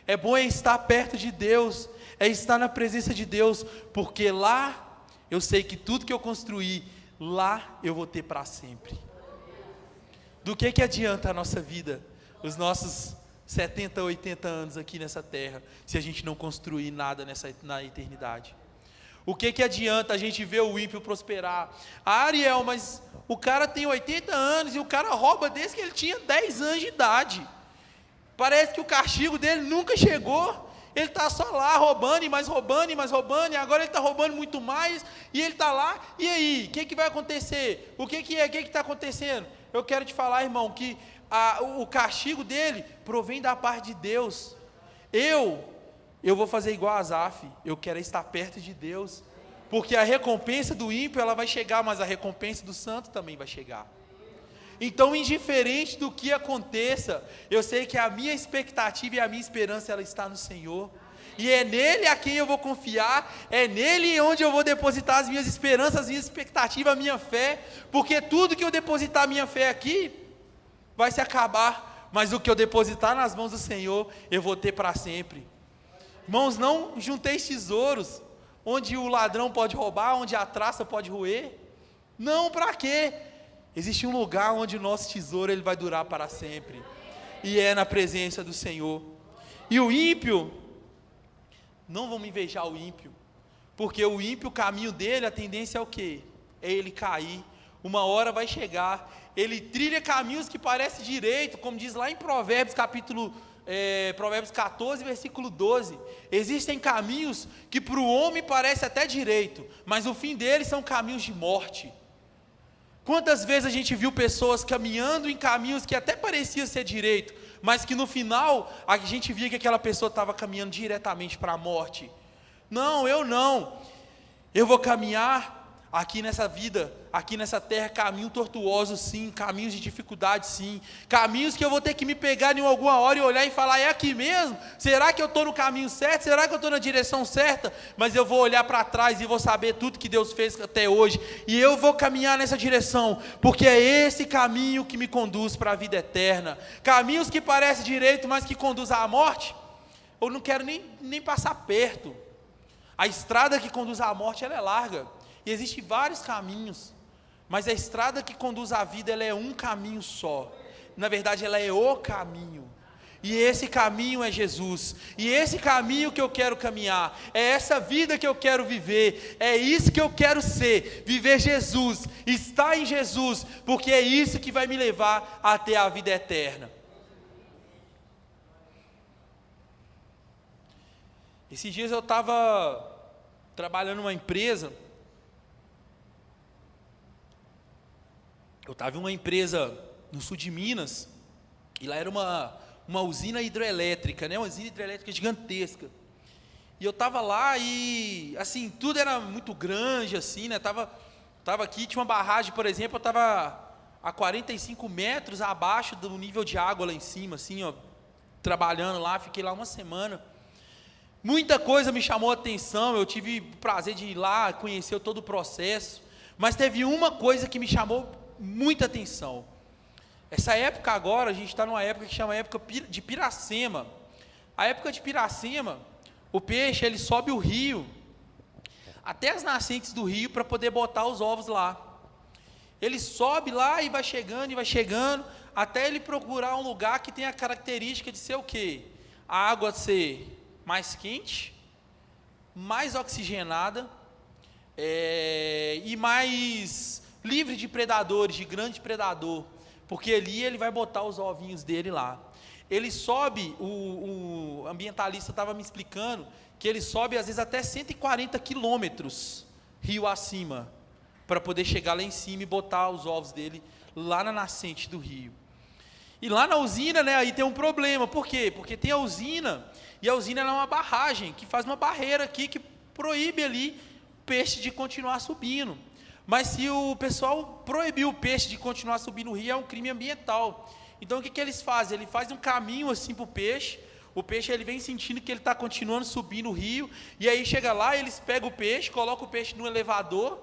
É bom estar perto de Deus, é estar na presença de Deus, porque lá eu sei que tudo que eu construir, lá eu vou ter para sempre. Do que adianta a nossa vida, os nossos 70, 80 anos aqui nessa terra, se a gente não construir nada na eternidade? O que adianta a gente ver o ímpio prosperar? Ariel, mas o cara tem 80 anos e o cara rouba desde que ele tinha 10 anos de idade. Parece que o castigo dele nunca chegou. Ele está só lá roubando, e mais roubando, e mais roubando, e agora ele está roubando muito mais, e ele está lá, e aí? O que vai acontecer? O que está acontecendo? Eu quero te falar, irmão, que o castigo dele provém da parte de Deus. Eu vou fazer igual a Asaf, eu quero estar perto de Deus, porque a recompensa do ímpio ela vai chegar, mas a recompensa do santo também vai chegar. Então, indiferente do que aconteça, eu sei que a minha expectativa e a minha esperança ela está no Senhor, e é nele a quem eu vou confiar, é nele onde eu vou depositar as minhas esperanças, as minhas expectativas, a minha fé, porque tudo que eu depositar a minha fé aqui, vai se acabar, mas o que eu depositar nas mãos do Senhor, eu vou ter para sempre. Irmãos, não junteis tesouros, onde o ladrão pode roubar, onde a traça pode roer. Não, para quê? Existe um lugar onde o nosso tesouro ele vai durar para sempre, e é na presença do Senhor. E o ímpio, não vamos invejar o ímpio, porque o ímpio, o caminho dele, a tendência é o quê? É ele cair, uma hora vai chegar, ele trilha caminhos que parecem direito, como diz lá em Provérbios Provérbios 14, versículo 12, existem caminhos que para o homem parece até direito, mas o fim deles são caminhos de morte. Quantas vezes a gente viu pessoas caminhando em caminhos que até parecia ser direito, mas que no final a gente via que aquela pessoa estava caminhando diretamente para a morte. Não, eu vou caminhar Aqui nessa vida, aqui nessa terra, caminho tortuoso sim, caminhos de dificuldade sim, caminhos que eu vou ter que me pegar em alguma hora e olhar e falar, é aqui mesmo? Será que eu estou no caminho certo? Será que eu estou na direção certa? Mas eu vou olhar para trás e vou saber tudo que Deus fez até hoje, e eu vou caminhar nessa direção, porque é esse caminho que me conduz para a vida eterna. Caminhos que parecem direito, mas que conduzem à morte, eu não quero nem passar perto. A estrada que conduz à morte, ela é larga, e existem vários caminhos, mas a estrada que conduz à vida, ela é um caminho só. Na verdade, ela é o caminho, e esse caminho é Jesus, e esse caminho que eu quero caminhar, é essa vida que eu quero viver, é isso que eu quero ser, viver Jesus, estar em Jesus, porque é isso que vai me levar até a vida eterna. Esses dias eu estava trabalhando numa empresa. Eu estava em uma empresa no sul de Minas, e lá era uma usina hidrelétrica, né? Uma usina hidrelétrica gigantesca. E eu estava lá e, assim, tudo era muito grande, assim, né? Tava aqui, tinha uma barragem, por exemplo, eu estava a 45 metros abaixo do nível de água lá em cima, assim, ó, trabalhando lá, fiquei lá uma semana. Muita coisa me chamou a atenção, eu tive o prazer de ir lá, conhecer todo o processo, mas teve uma coisa que me chamou muita atenção. Essa época agora, a gente está numa época que chama época de Piracema. A época de Piracema, o peixe, ele sobe o rio, até as nascentes do rio, para poder botar os ovos lá. Ele sobe lá e vai chegando, até ele procurar um lugar que tem a característica de ser o quê? A água ser mais quente, mais oxigenada, e mais livre de predadores, de grande predador, porque ali ele vai botar os ovinhos dele lá. Ele sobe, o ambientalista estava me explicando, que ele sobe às vezes até 140 quilômetros rio acima, para poder chegar lá em cima e botar os ovos dele lá na nascente do rio. E lá na usina, né, aí tem um problema. Por quê? Porque tem a usina, e a usina é uma barragem, que faz uma barreira aqui, que proíbe ali o peixe de continuar subindo. Mas se o pessoal proibir o peixe de continuar subindo o rio, é um crime ambiental. Então o que eles fazem? Ele faz um caminho assim para o peixe ele vem sentindo que ele está continuando subindo o rio, e aí chega lá, eles pegam o peixe, colocam o peixe no elevador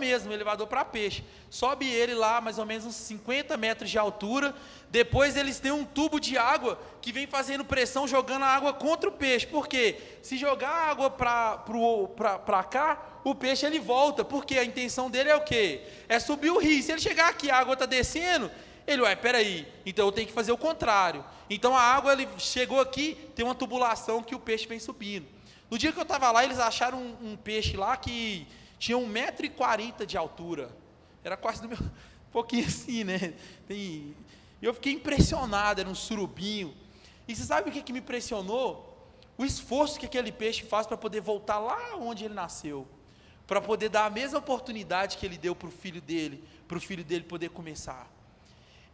mesmo, um elevador para peixe, sobe ele lá mais ou menos uns 50 metros de altura, depois eles têm um tubo de água, que vem fazendo pressão, jogando a água contra o peixe. Por quê? Se jogar a água para cá, o peixe ele volta, porque a intenção dele é o quê? É subir o rio. Se ele chegar aqui, a água está descendo, ele, peraí, então eu tenho que fazer o contrário. Então a água, ele chegou aqui, tem uma tubulação que o peixe vem subindo. No dia que eu estava lá, eles acharam um peixe lá que tinha 1,40 m de altura, era quase do meu, um pouquinho assim, né? E eu fiquei impressionado, era um surubinho. E você sabe o que me impressionou? O esforço que aquele peixe faz para poder voltar lá onde ele nasceu, para poder dar a mesma oportunidade que ele deu para o filho dele poder começar.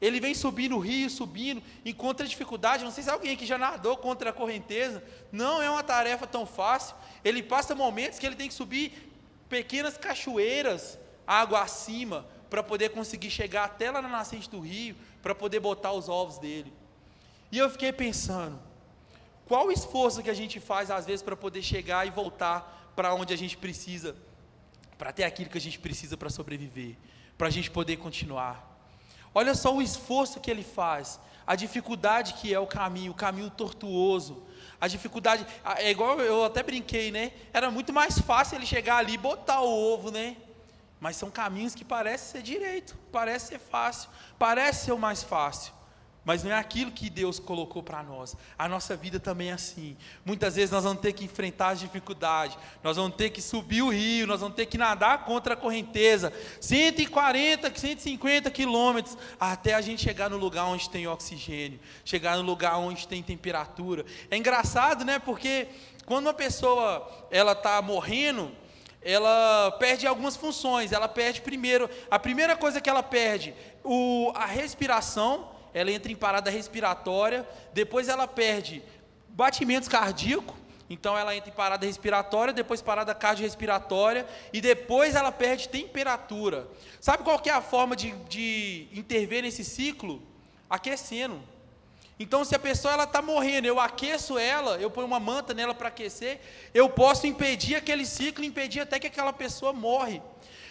Ele vem subindo o rio, encontra dificuldade. Não sei se alguém aqui já nadou contra a correnteza, não é uma tarefa tão fácil. Ele passa momentos que ele tem que subir pequenas cachoeiras, água acima, para poder conseguir chegar até lá na nascente do rio, para poder botar os ovos dele. E eu fiquei pensando, qual o esforço que a gente faz às vezes para poder chegar e voltar para onde a gente precisa, para ter aquilo que a gente precisa para sobreviver, para a gente poder continuar. Olha só o esforço que ele faz, a dificuldade que é o caminho tortuoso, a dificuldade, é igual eu até brinquei, né? Era muito mais fácil ele chegar ali e botar o ovo, né? Mas são caminhos que parecem ser direito, parece ser fácil, parece ser o mais fácil, mas não é aquilo que Deus colocou para nós. A nossa vida também é assim. Muitas vezes nós vamos ter que enfrentar as dificuldades, nós vamos ter que subir o rio, nós vamos ter que nadar contra a correnteza, 140, 150 quilômetros, até a gente chegar no lugar onde tem oxigênio, chegar no lugar onde tem temperatura. É engraçado, né? Porque quando uma pessoa ela está morrendo, ela perde algumas funções. Ela perde primeiro, a primeira coisa que ela perde, a respiração. Ela entra em parada respiratória, depois ela perde batimentos cardíacos, Então ela entra em parada respiratória, depois parada cardiorrespiratória e depois ela perde temperatura. Sabe qual que é a forma de intervir nesse ciclo? Aquecendo. Então se a pessoa está morrendo, eu aqueço ela, eu ponho uma manta nela para aquecer, eu posso impedir aquele ciclo, impedir até que aquela pessoa morre.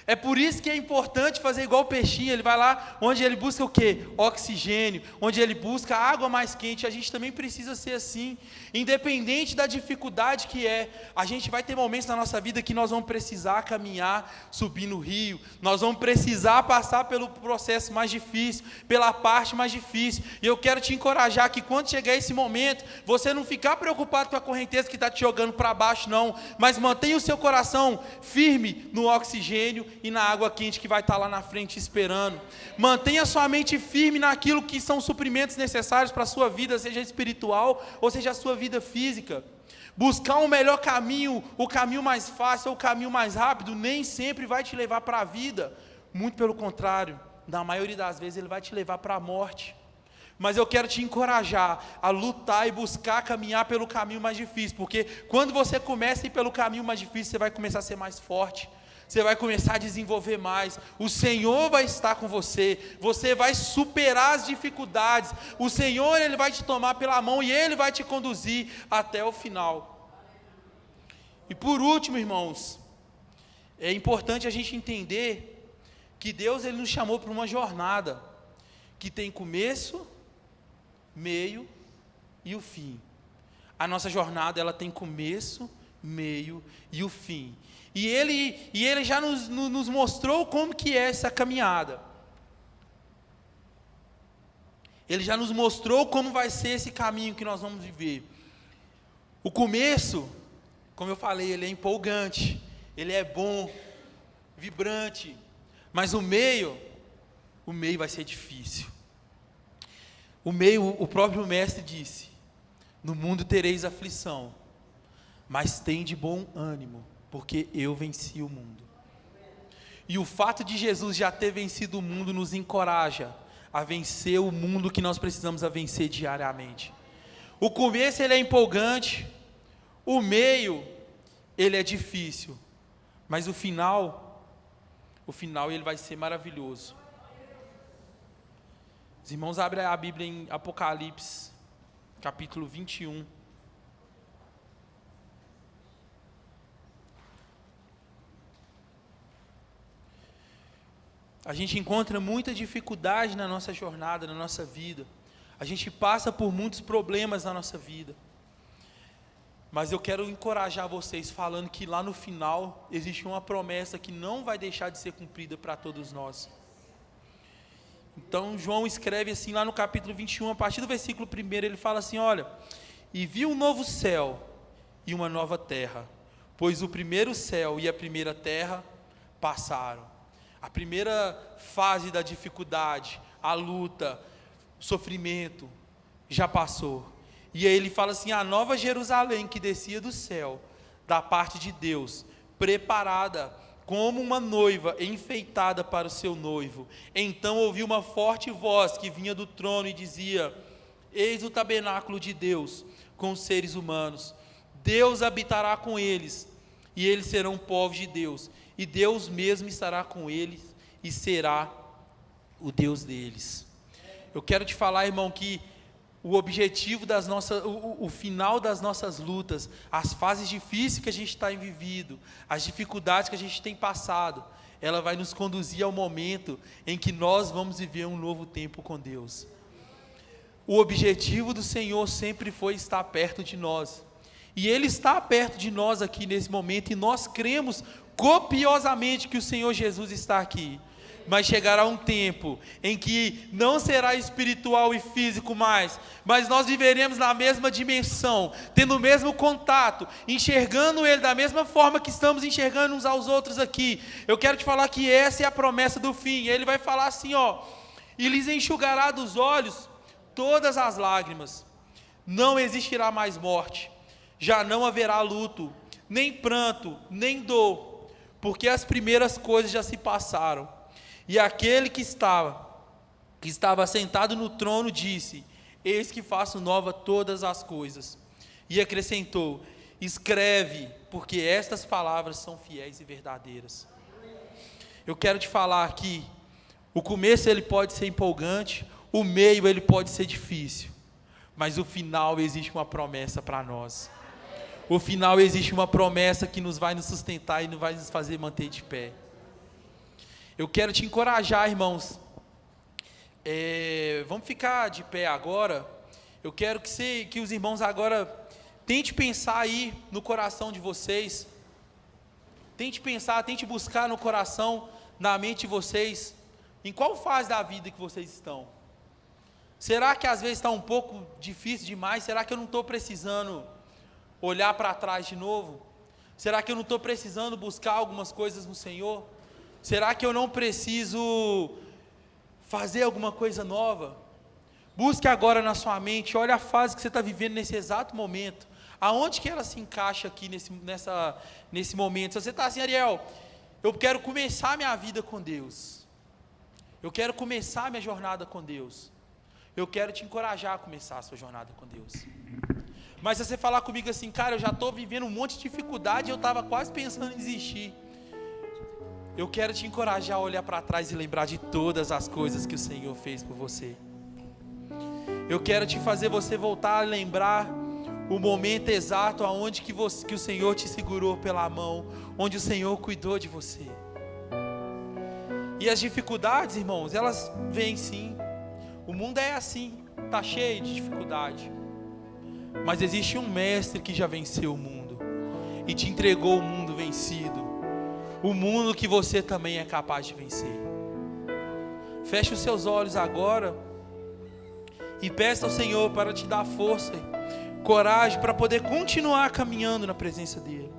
É por isso que é importante fazer igual o peixinho, ele vai lá onde ele busca o quê? Oxigênio, onde ele busca água mais quente. A gente também precisa ser assim, independente da dificuldade que é. A gente vai ter momentos na nossa vida que nós vamos precisar caminhar, subir no rio, nós vamos precisar passar pelo processo mais difícil, pela parte mais difícil, e eu quero te encorajar que quando chegar esse momento, você não ficar preocupado com a correnteza que está te jogando para baixo não, mas mantenha o seu coração firme no oxigênio e na água quente que vai estar lá na frente esperando. Mantenha sua mente firme naquilo que são suprimentos necessários para a sua vida, seja espiritual ou seja a sua vida física. Buscar um melhor caminho, o caminho mais fácil ou o caminho mais rápido, nem sempre vai te levar para a vida. Muito pelo contrário, na maioria das vezes ele vai te levar para a morte. Mas eu quero te encorajar a lutar e buscar caminhar pelo caminho mais difícil, porque quando você começa a ir pelo caminho mais difícil, você vai começar a ser mais forte. Você vai começar a desenvolver mais, o Senhor vai estar com você, você vai superar as dificuldades, o Senhor Ele vai te tomar pela mão e Ele vai te conduzir até o final. E por último, irmãos, é importante a gente entender que Deus Ele nos chamou para uma jornada, que tem começo, meio e o fim. A nossa jornada ela tem começo, meio e o fim. E ele já nos mostrou como que é essa caminhada. Ele já nos mostrou como vai ser esse caminho que nós vamos viver. O começo, como eu falei, ele é empolgante, ele é bom, vibrante, mas o meio vai ser difícil. O meio, o próprio mestre disse: no mundo tereis aflição, mas tem de bom ânimo, porque eu venci o mundo. E o fato de Jesus já ter vencido o mundo nos encoraja a vencer o mundo que nós precisamos a vencer diariamente. O começo ele é empolgante, o meio ele é difícil, mas o final ele vai ser maravilhoso. Os irmãos abrem a Bíblia em Apocalipse, capítulo 21. A gente encontra muita dificuldade na nossa jornada, na nossa vida. A gente passa por muitos problemas na nossa vida. Mas eu quero encorajar vocês falando que lá no final existe uma promessa que não vai deixar de ser cumprida para todos nós. Então João escreve assim lá no capítulo 21, a partir do versículo 1, ele fala assim: olha, e vi um novo céu e uma nova terra, pois o primeiro céu e a primeira terra passaram. A primeira fase da dificuldade, a luta, o sofrimento, já passou. E aí ele fala assim: a nova Jerusalém que descia do céu, da parte de Deus, preparada como uma noiva enfeitada para o seu noivo. Então ouvi uma forte voz que vinha do trono e dizia: eis o tabernáculo de Deus com os seres humanos. Deus habitará com eles, e eles serão povos de Deus. E Deus mesmo estará com eles e será o Deus deles. Eu quero te falar, irmão, que o objetivo das nossas, o final das nossas lutas, as fases difíceis que a gente está vivido, as dificuldades que a gente tem passado, ela vai nos conduzir ao momento em que nós vamos viver um novo tempo com Deus. O objetivo do Senhor sempre foi estar perto de nós. E Ele está perto de nós aqui nesse momento, e nós cremos copiosamente que o Senhor Jesus está aqui. Mas chegará um tempo em que não será espiritual e físico mais, mas nós viveremos na mesma dimensão, tendo o mesmo contato, enxergando Ele da mesma forma que estamos enxergando uns aos outros aqui. Eu quero te falar que essa é a promessa do fim. Ele vai falar assim, ó: e lhes enxugará dos olhos todas as lágrimas, não existirá mais morte, já não haverá luto, nem pranto, nem dor, porque as primeiras coisas já se passaram. E aquele que estava sentado no trono disse: eis que faço nova todas as coisas. E acrescentou: Escreve, porque estas palavras são fiéis e verdadeiras. Eu quero te falar que o começo ele pode ser empolgante, o meio ele pode ser difícil, mas o final existe uma promessa para nós. O final existe uma promessa que vai nos sustentar e vai nos fazer manter de pé. Eu quero te encorajar, irmãos. Vamos ficar de pé agora. Eu quero que os irmãos agora tente pensar aí no coração de vocês. Tente pensar, tente buscar no coração, na mente de vocês, em qual fase da vida que vocês estão. Será que às vezes está um pouco difícil demais? Será que eu não estou precisando olhar para trás de novo? Será que eu não estou precisando buscar algumas coisas no Senhor? Será que eu não preciso fazer alguma coisa nova? Busque agora na sua mente, olha a fase que você está vivendo nesse exato momento. Aonde que ela se encaixa aqui nesse momento? Se você está assim, Ariel, eu quero começar minha vida com Deus. Eu quero começar minha jornada com Deus. Eu quero te encorajar a começar a sua jornada com Deus. Mas se você falar comigo assim, cara, eu já estou vivendo um monte de dificuldade, eu estava quase pensando em desistir. Eu quero te encorajar a olhar para trás e lembrar de todas as coisas que o Senhor fez por você. Eu quero te fazer você voltar a lembrar o momento exato aonde que o Senhor te segurou pela mão, onde o Senhor cuidou de você. E as dificuldades, irmãos, elas vêm sim. O mundo é assim, está cheio de dificuldade. Mas existe um mestre que já venceu o mundo e te entregou o mundo vencido. O mundo que você também é capaz de vencer. Feche os seus olhos agora e peça ao Senhor para te dar força, coragem para poder continuar caminhando na presença dEle.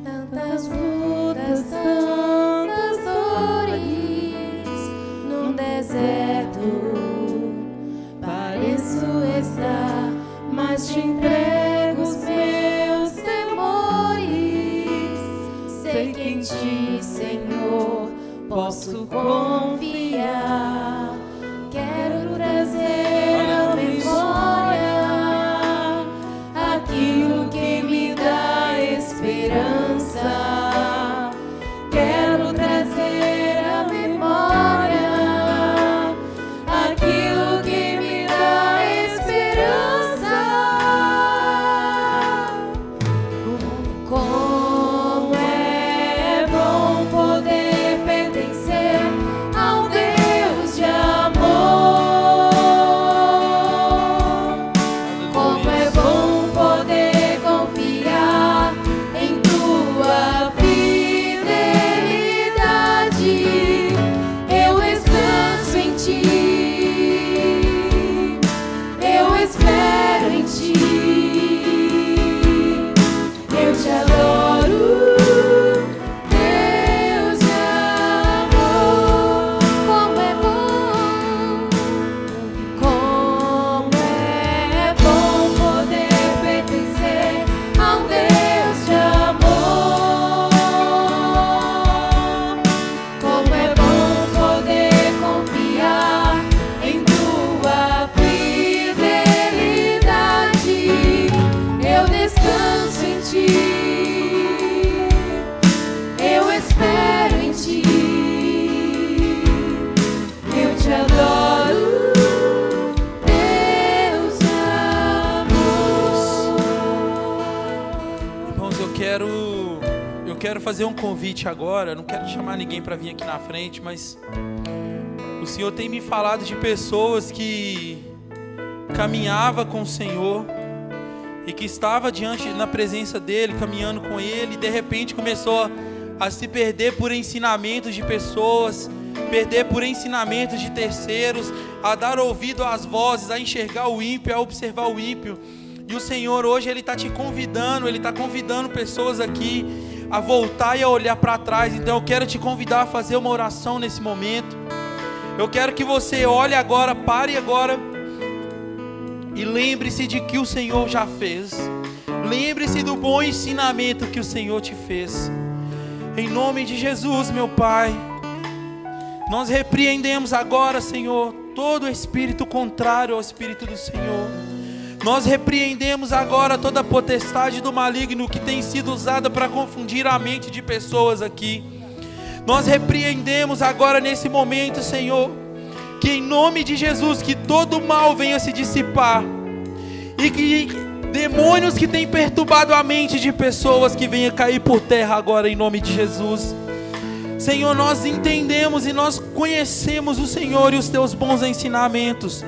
Tantas lutas, tantas dores, num deserto pareço estar, mas te entrego os meus temores. Sei que em ti, Senhor, posso confiar. Quero trazer à memória aquilo que me dá esperança. Quero trazer à memória aquilo que me dá esperança. Como é bom poder pertencer ao Deus de amor. Como é bom poder confiar em tua fidelidade. Eu descanso em ti, eu espero em ti, eu te adoro, Deus de amor. Como é bom poder pertencer ao Deus de amor. Como é bom poder confiar em tua fidelidade. Eu descanso em ti, eu espero em ti, eu te adoro, Deus de amor. Irmãos, eu quero fazer um convite agora. Eu não quero chamar ninguém para vir aqui na frente, mas o Senhor tem me falado de pessoas que caminhava com o Senhor e que estava na presença dEle, caminhando com Ele, e de repente começou a se perder por ensinamentos de pessoas, perder por ensinamentos de terceiros, a dar ouvido às vozes, a enxergar o ímpio, a observar o ímpio. E o Senhor hoje Ele está te convidando, Ele está convidando pessoas aqui a voltar e a olhar para trás. Então eu quero te convidar a fazer uma oração nesse momento. Eu quero que você olhe agora, pare agora e lembre-se de que o Senhor já fez. Lembre-se do bom ensinamento que o Senhor te fez. Em nome de Jesus, meu Pai, nós repreendemos agora, Senhor, todo espírito contrário ao Espírito do Senhor. Nós repreendemos agora toda a potestade do maligno que tem sido usada para confundir a mente de pessoas aqui. Nós repreendemos agora nesse momento, Senhor, que em nome de Jesus, que todo mal venha se dissipar e que demônios que têm perturbado a mente de pessoas que venham cair por terra agora em nome de Jesus. Senhor, nós entendemos e nós conhecemos o Senhor e os teus bons ensinamentos.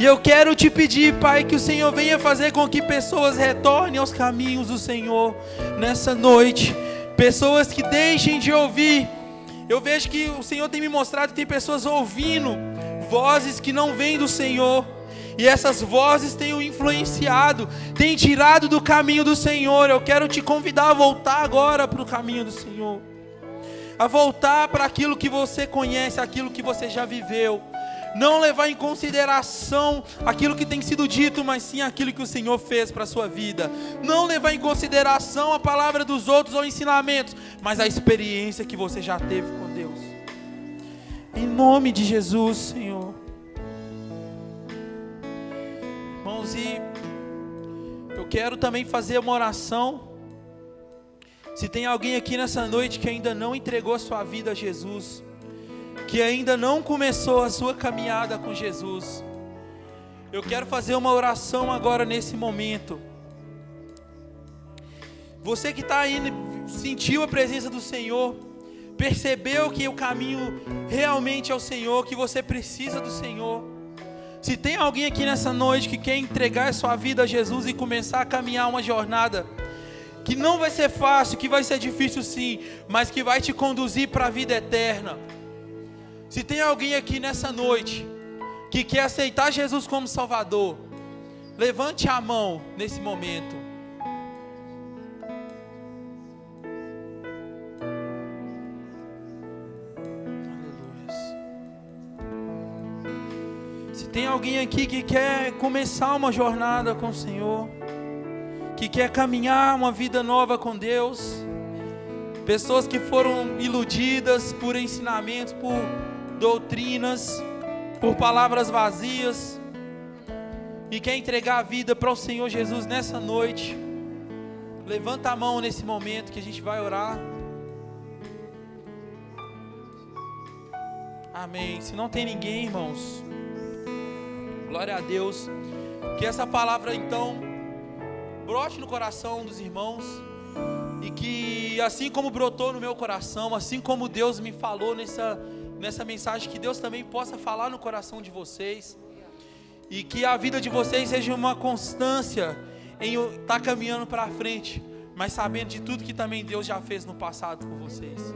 E eu quero te pedir, Pai, que o Senhor venha fazer com que pessoas retornem aos caminhos do Senhor nessa noite. Pessoas que deixem de ouvir. Eu vejo que o Senhor tem me mostrado que tem pessoas ouvindo vozes que não vêm do Senhor. E essas vozes têm o influenciado, têm tirado do caminho do Senhor. Eu quero te convidar a voltar agora para o caminho do Senhor. A voltar para aquilo que você conhece, aquilo que você já viveu. Não levar em consideração aquilo que tem sido dito, mas sim aquilo que o Senhor fez para a sua vida. Não levar em consideração a palavra dos outros ou ensinamentos, mas a experiência que você já teve com Deus. Em nome de Jesus, Senhor. Irmãos, e eu quero também fazer uma oração. Se tem alguém aqui nessa noite que ainda não entregou a sua vida a Jesus, que ainda não começou a sua caminhada com Jesus, eu quero fazer uma oração agora nesse momento. Você que está aí, sentiu a presença do Senhor, percebeu que o caminho realmente é o Senhor, que você precisa do Senhor. Se tem alguém aqui nessa noite que quer entregar a sua vida a Jesus e começar a caminhar uma jornada que não vai ser fácil, que vai ser difícil sim, mas que vai te conduzir para a vida eterna. Se tem alguém aqui nessa noite que quer aceitar Jesus como Salvador, levante a mão nesse momento. Aleluia. Se tem alguém aqui que quer começar uma jornada com o Senhor, que quer caminhar uma vida nova com Deus, pessoas que foram iludidas por ensinamentos, por doutrinas, por palavras vazias, e quer entregar a vida para o Senhor Jesus nessa noite, levanta a mão nesse momento que a gente vai orar. Amém. Se não tem ninguém, irmãos, glória a Deus. Que essa palavra então brote no coração dos irmãos, e que assim como brotou no meu coração, assim como Deus me falou nessa mensagem, que Deus também possa falar no coração de vocês, e que a vida de vocês seja uma constância em estar caminhando para frente, mas sabendo de tudo que também Deus já fez no passado com vocês.